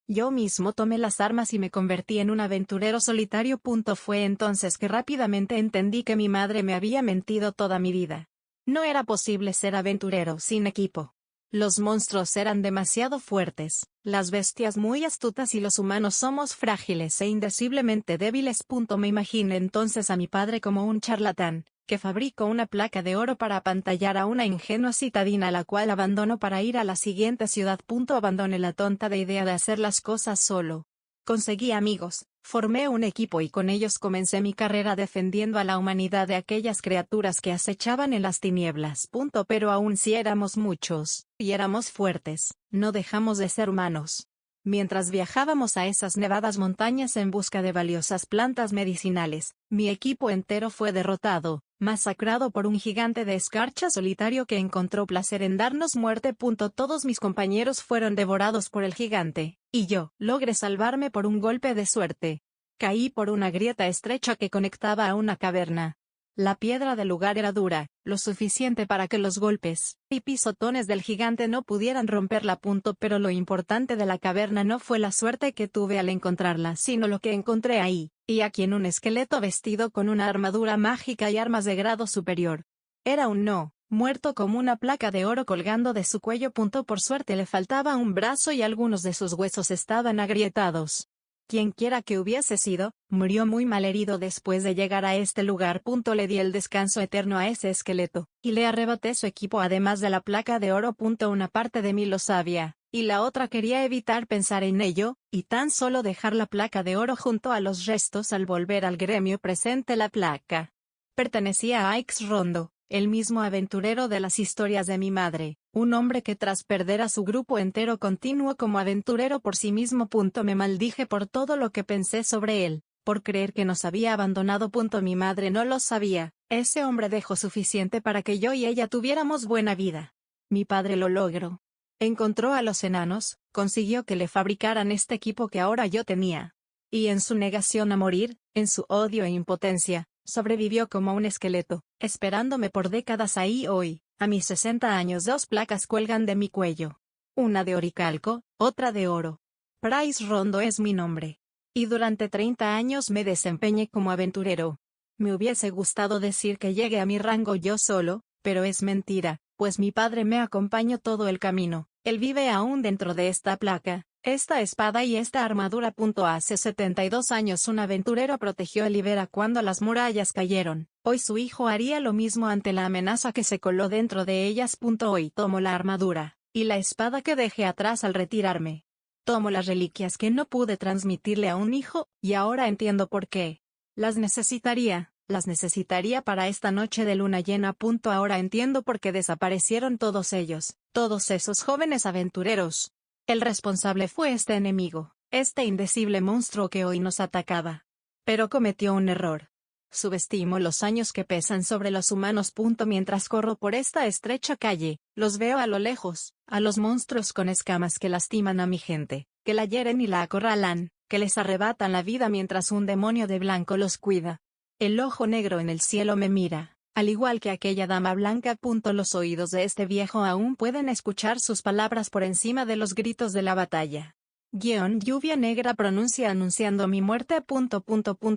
yo mismo tomé las armas y me convertí en un aventurero solitario. Fue entonces que rápidamente entendí que mi madre me había mentido toda mi vida. No era posible ser aventurero sin equipo. Los monstruos eran demasiado fuertes, las bestias muy astutas y los humanos somos frágiles e indeciblemente débiles. Me imaginé entonces a mi padre como un charlatán, que fabricó una placa de oro para apantallar a una ingenua citadina, la cual abandonó para ir a la siguiente ciudad. Abandoné la tonta de idea de hacer las cosas solo. Conseguí amigos, formé un equipo y con ellos comencé mi carrera defendiendo a la humanidad de aquellas criaturas que acechaban en las tinieblas. Pero aun si éramos muchos, y éramos fuertes, no dejamos de ser humanos. Mientras viajábamos a esas nevadas montañas en busca de valiosas plantas medicinales, mi equipo entero fue derrotado, masacrado por un gigante de escarcha solitario que encontró placer en darnos muerte. Todos mis compañeros fueron devorados por el gigante, y yo logré salvarme por un golpe de suerte. Caí por una grieta estrecha que conectaba a una caverna. La piedra del lugar era dura, lo suficiente para que los golpes y pisotones del gigante no pudieran romperla. Pero lo importante de la caverna no fue la suerte que tuve al encontrarla, sino lo que encontré ahí, y aquí en un esqueleto vestido con una armadura mágica y armas de grado superior. Era un no muerto con una placa de oro colgando de su cuello. Por suerte le faltaba un brazo y algunos de sus huesos estaban agrietados. Quienquiera que hubiese sido, murió muy malherido después de llegar a este lugar. Le di el descanso eterno a ese esqueleto, y le arrebaté su equipo además de la placa de oro. Una parte de mí lo sabía, y la otra quería evitar pensar en ello, y tan solo dejar la placa de oro junto a los restos al volver al gremio presente. La placa pertenecía a Ix Rondo, el mismo aventurero de las historias de mi madre, un hombre que tras perder a su grupo entero continuó como aventurero por sí mismo. Me maldije por todo lo que pensé sobre él, por creer que nos había abandonado. Mi madre no lo sabía, ese hombre dejó suficiente para que yo y ella tuviéramos buena vida. Mi padre lo logró. Encontró a los enanos, consiguió que le fabricaran este equipo que ahora yo tenía. Y en su negación a morir, en su odio e impotencia, sobrevivió como un esqueleto, esperándome por décadas. Ahí hoy, a mis 60 años, 2 placas cuelgan de mi cuello. Una de oricalco, otra de oro. Price Rondo es mi nombre. Y durante 30 años me desempeñé como aventurero. Me hubiese gustado decir que llegué a mi rango yo solo, pero es mentira, pues mi padre me acompañó todo el camino. Él vive aún dentro de esta placa, Esta espada y esta armadura. Hace 72 años un aventurero protegió a Libera cuando las murallas cayeron. Hoy su hijo haría lo mismo ante la amenaza que se coló dentro de ellas. Hoy tomo la armadura y la espada que dejé atrás al retirarme. Tomo las reliquias que no pude transmitirle a un hijo, y ahora entiendo por qué. Las necesitaría para esta noche de luna llena. Ahora entiendo por qué desaparecieron todos ellos, todos esos jóvenes aventureros. El responsable fue este enemigo, este indecible monstruo que hoy nos atacaba. Pero cometió un error. Subestimo los años que pesan sobre los humanos. Mientras corro por esta estrecha calle, los veo a lo lejos, a los monstruos con escamas que lastiman a mi gente, que la hieren y la acorralan, que les arrebatan la vida mientras un demonio de blanco los cuida. El ojo negro en el cielo me mira, al igual que aquella dama blanca. Los oídos de este viejo aún pueden escuchar sus palabras por encima de los gritos de la batalla. Lluvia negra pronuncia anunciando mi muerte.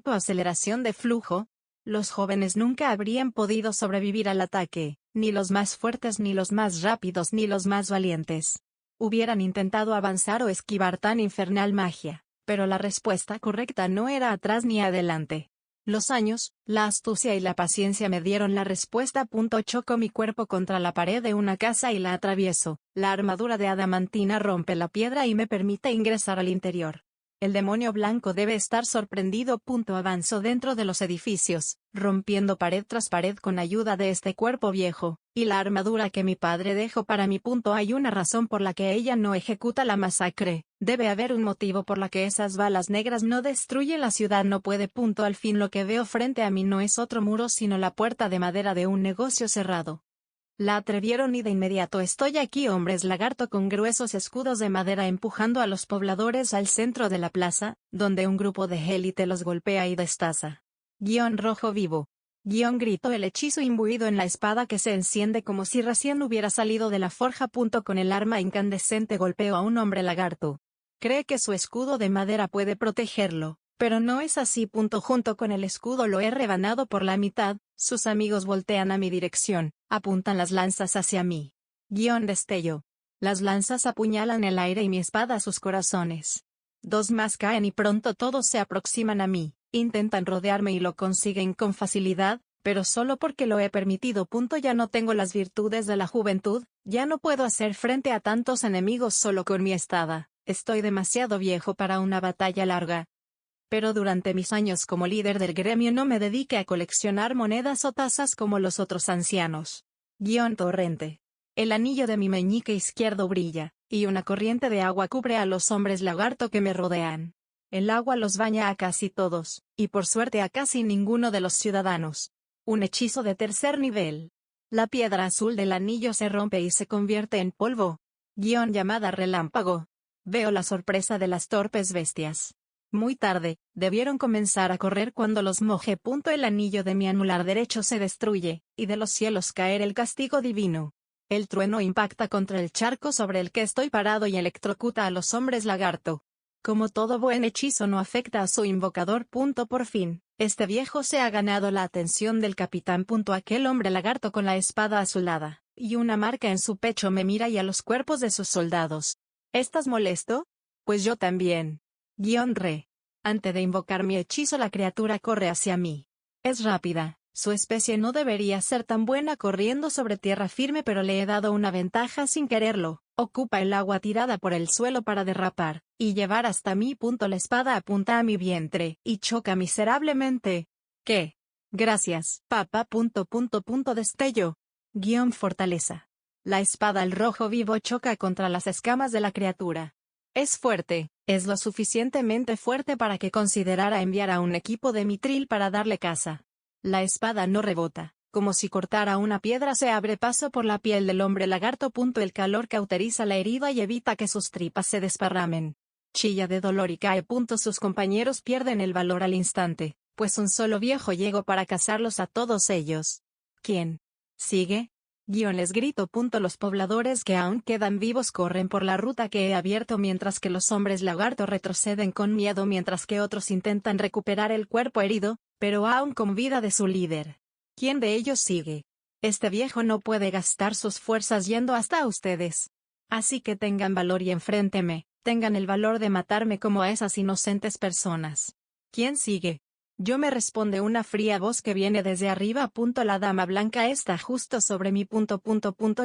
Aceleración de flujo. Los jóvenes nunca habrían podido sobrevivir al ataque, ni los más fuertes, ni los más rápidos, ni los más valientes. Hubieran intentado avanzar o esquivar tan infernal magia, pero la respuesta correcta no era atrás ni adelante. Los años, la astucia y la paciencia me dieron la respuesta. Choco mi cuerpo contra la pared de una casa y la atravieso. La armadura de adamantina rompe la piedra y me permite ingresar al interior. El demonio blanco debe estar sorprendido. Avanzo dentro de los edificios, rompiendo pared tras pared con ayuda de este cuerpo viejo, y la armadura que mi padre dejó para mí. Hay una razón por la que ella no ejecuta la masacre, debe haber un motivo por la que esas balas negras no destruyen la ciudad. No puede. Al fin lo que veo frente a mí no es otro muro sino la puerta de madera de un negocio cerrado. La atrevieron y de inmediato estoy aquí. Hombres lagarto con gruesos escudos de madera empujando a los pobladores al centro de la plaza, donde un grupo de élite los golpea y destaza. Rojo vivo. Grito el hechizo imbuido en la espada que se enciende como si recién hubiera salido de la forja. Con el arma incandescente golpeo a un hombre lagarto. Cree que su escudo de madera puede protegerlo, pero no es así. Junto con el escudo lo he rebanado por la mitad. Sus amigos voltean a mi dirección, apuntan las lanzas hacia mí. Destello. Las lanzas apuñalan el aire y mi espada a sus corazones. Dos más caen y pronto todos se aproximan a mí, intentan rodearme y lo consiguen con facilidad, pero solo porque lo he permitido. Ya no tengo las virtudes de la juventud, ya no puedo hacer frente a tantos enemigos solo con mi espada, estoy demasiado viejo para una batalla larga. Pero durante mis años como líder del gremio no me dediqué a coleccionar monedas o tazas como los otros ancianos. Torrente. El anillo de mi meñique izquierdo brilla, y una corriente de agua cubre a los hombres lagarto que me rodean. El agua los baña a casi todos, y por suerte a casi ninguno de los ciudadanos. Un hechizo de tercer nivel. La piedra azul del anillo se rompe y se convierte en polvo. Llamada relámpago. Veo la sorpresa de las torpes bestias. Muy tarde, debieron comenzar a correr cuando los mojé. El anillo de mi anular derecho se destruye, y de los cielos caer el castigo divino. El trueno impacta contra el charco sobre el que estoy parado y electrocuta a los hombres lagarto. Como todo buen hechizo no afecta a su invocador. Por fin, este viejo se ha ganado la atención del capitán. Aquel hombre lagarto con la espada azulada, y una marca en su pecho me mira y a los cuerpos de sus soldados. ¿Estás molesto? Pues yo también. Antes de invocar mi hechizo la criatura corre hacia mí. Es rápida, su especie no debería ser tan buena corriendo sobre tierra firme pero le he dado una ventaja sin quererlo, ocupa el agua tirada por el suelo para derrapar, y llevar hasta mí. La espada apunta a mi vientre, y choca miserablemente. ¿Qué? Gracias, papá. Destello. Fortaleza. La espada al rojo vivo choca contra las escamas de la criatura. Es fuerte, es lo suficientemente fuerte para que considerara enviar a un equipo de mitril para darle caza. La espada no rebota, como si cortara una piedra se abre paso por la piel del hombre lagarto. El calor cauteriza la herida y evita que sus tripas se desparramen. Chilla de dolor y cae. Sus compañeros pierden el valor al instante, pues un solo viejo llegó para cazarlos a todos ellos. ¿Quién sigue? Les grito. Los pobladores que aún quedan vivos corren por la ruta que he abierto mientras que los hombres lagarto retroceden con miedo mientras que otros intentan recuperar el cuerpo herido, pero aún con vida de su líder. ¿Quién de ellos sigue? Este viejo no puede gastar sus fuerzas yendo hasta ustedes. Así que tengan valor y enfrénteme, tengan el valor de matarme como a esas inocentes personas. ¿Quién sigue? Yo, me responde una fría voz que viene desde arriba. La dama blanca está justo sobre mí.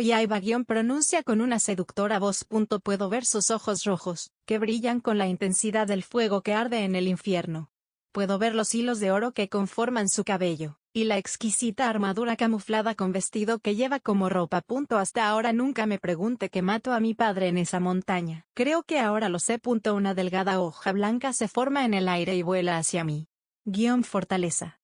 Y Aiba pronuncia con una seductora voz. Puedo ver sus ojos rojos, que brillan con la intensidad del fuego que arde en el infierno. Puedo ver los hilos de oro que conforman su cabello, y la exquisita armadura camuflada con vestido que lleva como ropa. Hasta ahora nunca me pregunte que mato a mi padre en esa montaña. Creo que ahora lo sé. Una delgada hoja blanca se forma en el aire y vuela hacia mí. Fortaleza.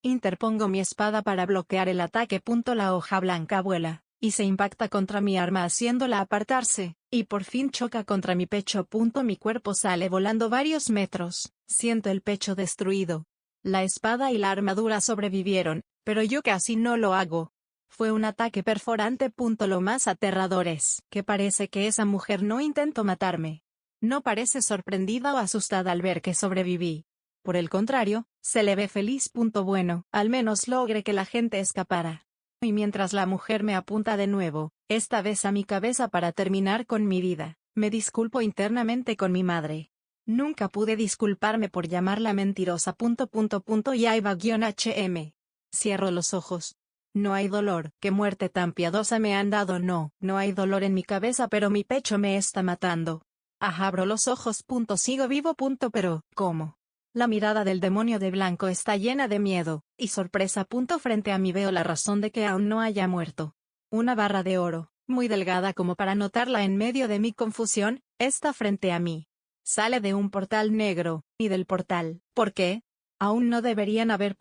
Interpongo mi espada para bloquear el ataque. La hoja blanca vuela, y se impacta contra mi arma haciéndola apartarse, y por fin choca contra mi pecho. Mi cuerpo sale volando varios metros, siento el pecho destruido. La espada y la armadura sobrevivieron, pero yo casi no lo hago. Fue un ataque perforante. Lo más aterrador es que parece que esa mujer no intentó matarme. No parece sorprendida o asustada al ver que sobreviví. Por el contrario, se le ve feliz. Bueno, al menos logré que la gente escapara. Y mientras la mujer me apunta de nuevo, esta vez a mi cabeza para terminar con mi vida, me disculpo internamente con mi madre. Nunca pude disculparme por llamarla mentirosa. Y Aiba-HM. Cierro los ojos. No hay dolor. Qué muerte tan piadosa me han dado. No hay dolor en mi cabeza, pero mi pecho me está matando. Abro los ojos. Sigo vivo. Pero, ¿cómo? La mirada del demonio de blanco está llena de miedo y sorpresa. Frente a mí veo la razón de que aún no haya muerto. Una barra de oro, muy delgada como para notarla en medio de mi confusión, está frente a mí. Sale de un portal negro, y del portal, ¿por qué? Aún no deberían haber.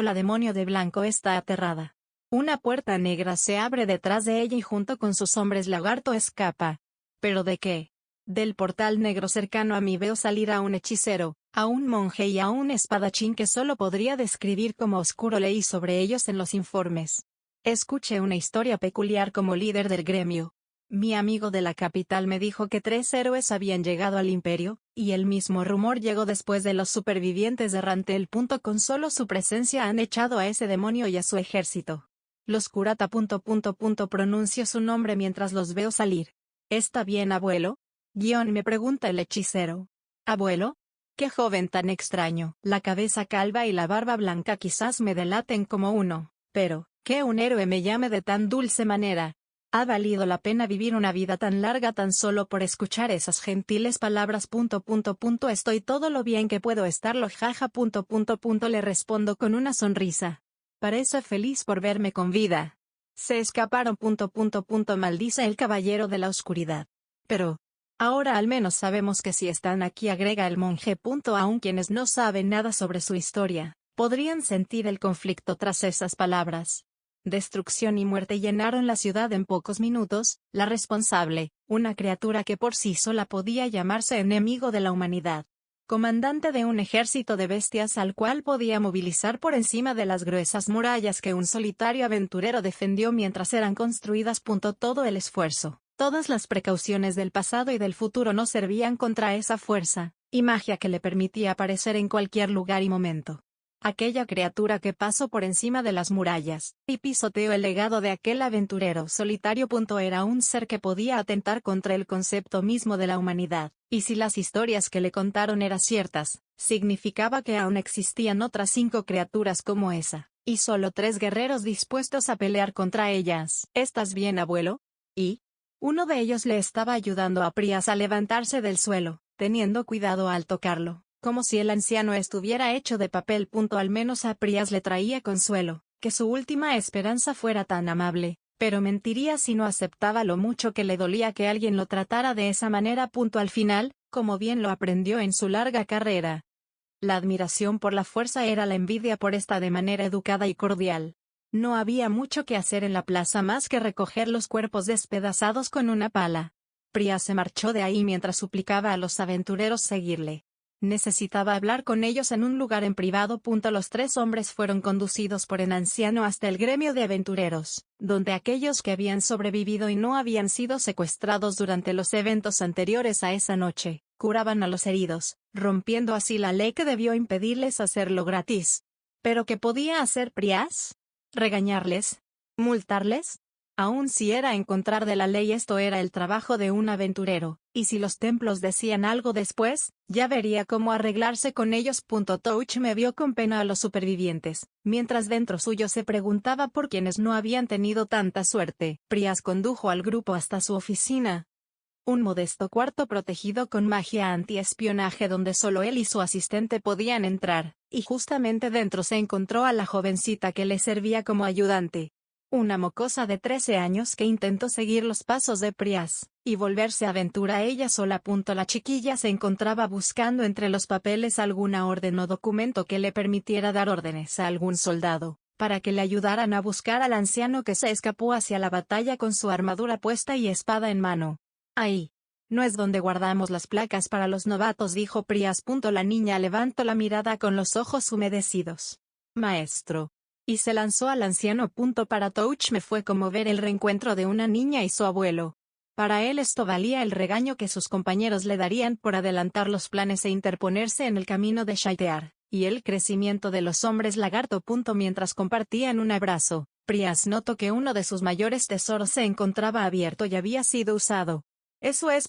La demonio de blanco está aterrada. Una puerta negra se abre detrás de ella y junto con sus hombres lagarto escapa. ¿Pero de qué? Del portal negro cercano a mí veo salir a un hechicero, a un monje y a un espadachín que solo podría describir como oscuro. Leí sobre ellos en los informes. Escuché una historia peculiar como líder del gremio. Mi amigo de la capital me dijo que 3 héroes habían llegado al imperio, y el mismo rumor llegó después de los supervivientes de Rantel. Con solo su presencia han echado a ese demonio y a su ejército. Los Kurata. Pronuncio su nombre mientras los veo salir. ¿Está bien, abuelo? Me pregunta el hechicero. ¿Abuelo? Qué joven tan extraño. La cabeza calva y la barba blanca quizás me delaten como uno, pero, que un héroe me llame de tan dulce manera. Ha valido la pena vivir una vida tan larga tan solo por escuchar esas gentiles palabras. Estoy todo lo bien que puedo estarlo. Jaja. Le respondo con una sonrisa. Parece feliz por verme con vida. Se escaparon. Maldice el caballero de la oscuridad. Pero, ahora al menos sabemos que si están aquí, agrega el monje. Aun quienes no saben nada sobre su historia, podrían sentir el conflicto tras esas palabras. Destrucción y muerte llenaron la ciudad en pocos minutos. La responsable, una criatura que por sí sola podía llamarse enemigo de la humanidad. Comandante de un ejército de bestias al cual podía movilizar por encima de las gruesas murallas que un solitario aventurero defendió mientras eran construidas. Todo el esfuerzo, todas las precauciones del pasado y del futuro no servían contra esa fuerza y magia que le permitía aparecer en cualquier lugar y momento. Aquella criatura que pasó por encima de las murallas y pisoteó el legado de aquel aventurero solitario. Era un ser que podía atentar contra el concepto mismo de la humanidad, y si las historias que le contaron eran ciertas, significaba que aún existían otras 5 criaturas como esa, y solo 3 guerreros dispuestos a pelear contra ellas. ¿Estás bien, abuelo? Y uno de ellos le estaba ayudando a Prias a levantarse del suelo, teniendo cuidado al tocarlo. Como si el anciano estuviera hecho de papel. Al menos a Prias le traía consuelo, que su última esperanza fuera tan amable, pero mentiría si no aceptaba lo mucho que le dolía que alguien lo tratara de esa manera. Al final, como bien lo aprendió en su larga carrera, la admiración por la fuerza era la envidia por esta de manera educada y cordial. No había mucho que hacer en la plaza más que recoger los cuerpos despedazados con una pala. Prias se marchó de ahí mientras suplicaba a los aventureros seguirle. Necesitaba hablar con ellos en un lugar en privado. Los 3 hombres fueron conducidos por el anciano hasta el gremio de aventureros, donde aquellos que habían sobrevivido y no habían sido secuestrados durante los eventos anteriores a esa noche, curaban a los heridos, rompiendo así la ley que debió impedirles hacerlo gratis. ¿Pero qué podía hacer Prias? ¿Regañarles? ¿Multarles? Aun si era en contra de la ley, esto era el trabajo de un aventurero, y si los templos decían algo después, ya vería cómo arreglarse con ellos. Touch me vio con pena a los supervivientes, mientras dentro suyo se preguntaba por quienes no habían tenido tanta suerte. Prias condujo al grupo hasta su oficina. Un modesto cuarto protegido con magia antiespionaje donde solo él y su asistente podían entrar, y justamente dentro se encontró a la jovencita que le servía como ayudante. Una mocosa de 13 años que intentó seguir los pasos de Prias, y volverse aventura ella sola. La chiquilla se encontraba buscando entre los papeles alguna orden o documento que le permitiera dar órdenes a algún soldado, para que le ayudaran a buscar al anciano que se escapó hacia la batalla con su armadura puesta y espada en mano. Ahí. No es donde guardamos las placas para los novatos, dijo Prias. La niña levantó la mirada con los ojos humedecidos. Maestro. Y se lanzó al anciano. Para Touch me fue como ver el reencuentro de una niña y su abuelo. Para él esto valía el regaño que sus compañeros le darían por adelantar los planes e interponerse en el camino de Shaitear, y el crecimiento de los hombres lagarto. Mientras compartían un abrazo, Prias notó que uno de sus mayores tesoros se encontraba abierto y había sido usado. Eso es...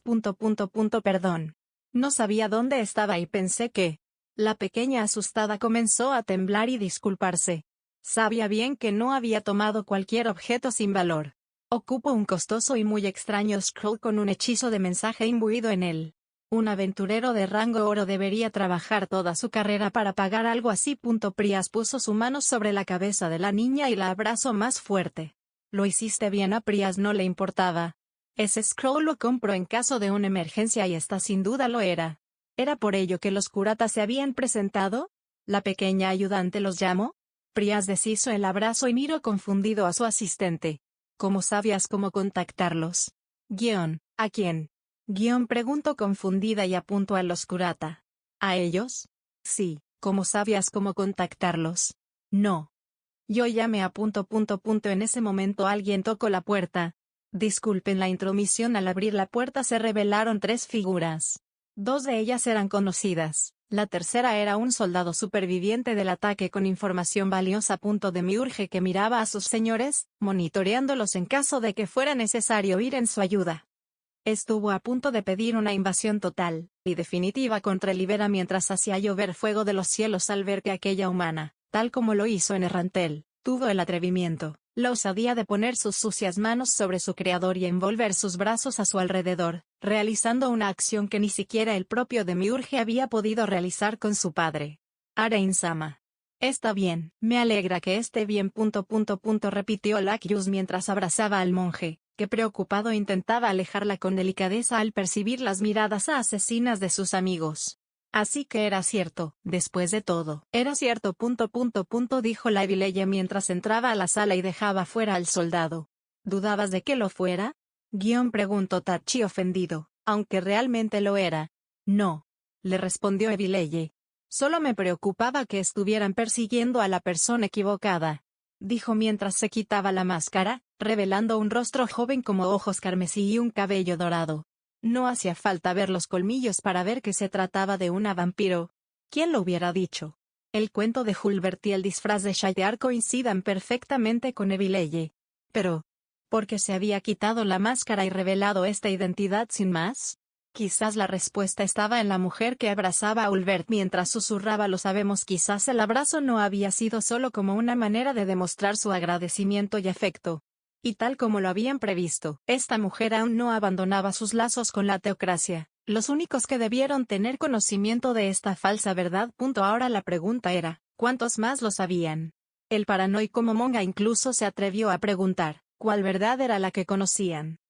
Perdón. No sabía dónde estaba y pensé que... La pequeña asustada comenzó a temblar y disculparse. Sabía bien que no había tomado cualquier objeto sin valor. Ocupo un costoso y muy extraño scroll con un hechizo de mensaje imbuido en él. Un aventurero de rango oro debería trabajar toda su carrera para pagar algo así. Prias puso su mano sobre la cabeza de la niña y la abrazó más fuerte. Lo hiciste bien. A Prias no le importaba. Ese scroll lo compro en caso de una emergencia y esta sin duda lo era. ¿Era por ello que los curatas se habían presentado? ¿La pequeña ayudante los llamó? Prias deshizo el abrazo y miró confundido a su asistente. ¿Cómo sabías cómo contactarlos? ¿A quién? Preguntó confundida y apuntó a los curata. ¿A ellos? Sí. ¿Cómo sabías cómo contactarlos? No. Yo llamé a... En ese momento alguien tocó la puerta. Disculpen la intromisión. Al abrir la puerta se revelaron 3 figuras. 2 de ellas eran conocidas. La tercera era un soldado superviviente del ataque con información valiosa. De mí urge que miraba a sus señores, monitoreándolos en caso de que fuera necesario ir en su ayuda. Estuvo a punto de pedir una invasión total y definitiva contra Libera mientras hacía llover fuego de los cielos al ver que aquella humana, tal como lo hizo en Errantel, tuvo el atrevimiento, la osadía de poner sus sucias manos sobre su creador y envolver sus brazos a su alrededor, realizando una acción que ni siquiera el propio Demiurge había podido realizar con su padre. Arain-sama. Está bien, me alegra que esté bien. Repitió Lacus mientras abrazaba al monje, que preocupado intentaba alejarla con delicadeza al percibir las miradas asesinas de sus amigos. Así que era cierto, después de todo. Era cierto. Dijo la Evileye mientras entraba a la sala y dejaba fuera al soldado. ¿Dudabas de que lo fuera? Preguntó Tachi ofendido, aunque realmente lo era. No. Le respondió Evileye. Solo me preocupaba que estuvieran persiguiendo a la persona equivocada. Dijo mientras se quitaba la máscara, revelando un rostro joven como ojos carmesí y un cabello dorado. No hacía falta ver los colmillos para ver que se trataba de una vampiro. ¿Quién lo hubiera dicho? El cuento de Hulbert y el disfraz de Shaitear coincidan perfectamente con Evileye. Pero, ¿por qué se había quitado la máscara y revelado esta identidad sin más? Quizás la respuesta estaba en la mujer que abrazaba a Hulbert mientras susurraba lo sabemos. Quizás el abrazo no había sido solo como una manera de demostrar su agradecimiento y afecto. Y tal como lo habían previsto, esta mujer aún no abandonaba sus lazos con la teocracia, los únicos que debieron tener conocimiento de esta falsa verdad. Ahora la pregunta era, ¿cuántos más lo sabían? El paranoico Momonga incluso se atrevió a preguntar, ¿cuál verdad era la que conocían?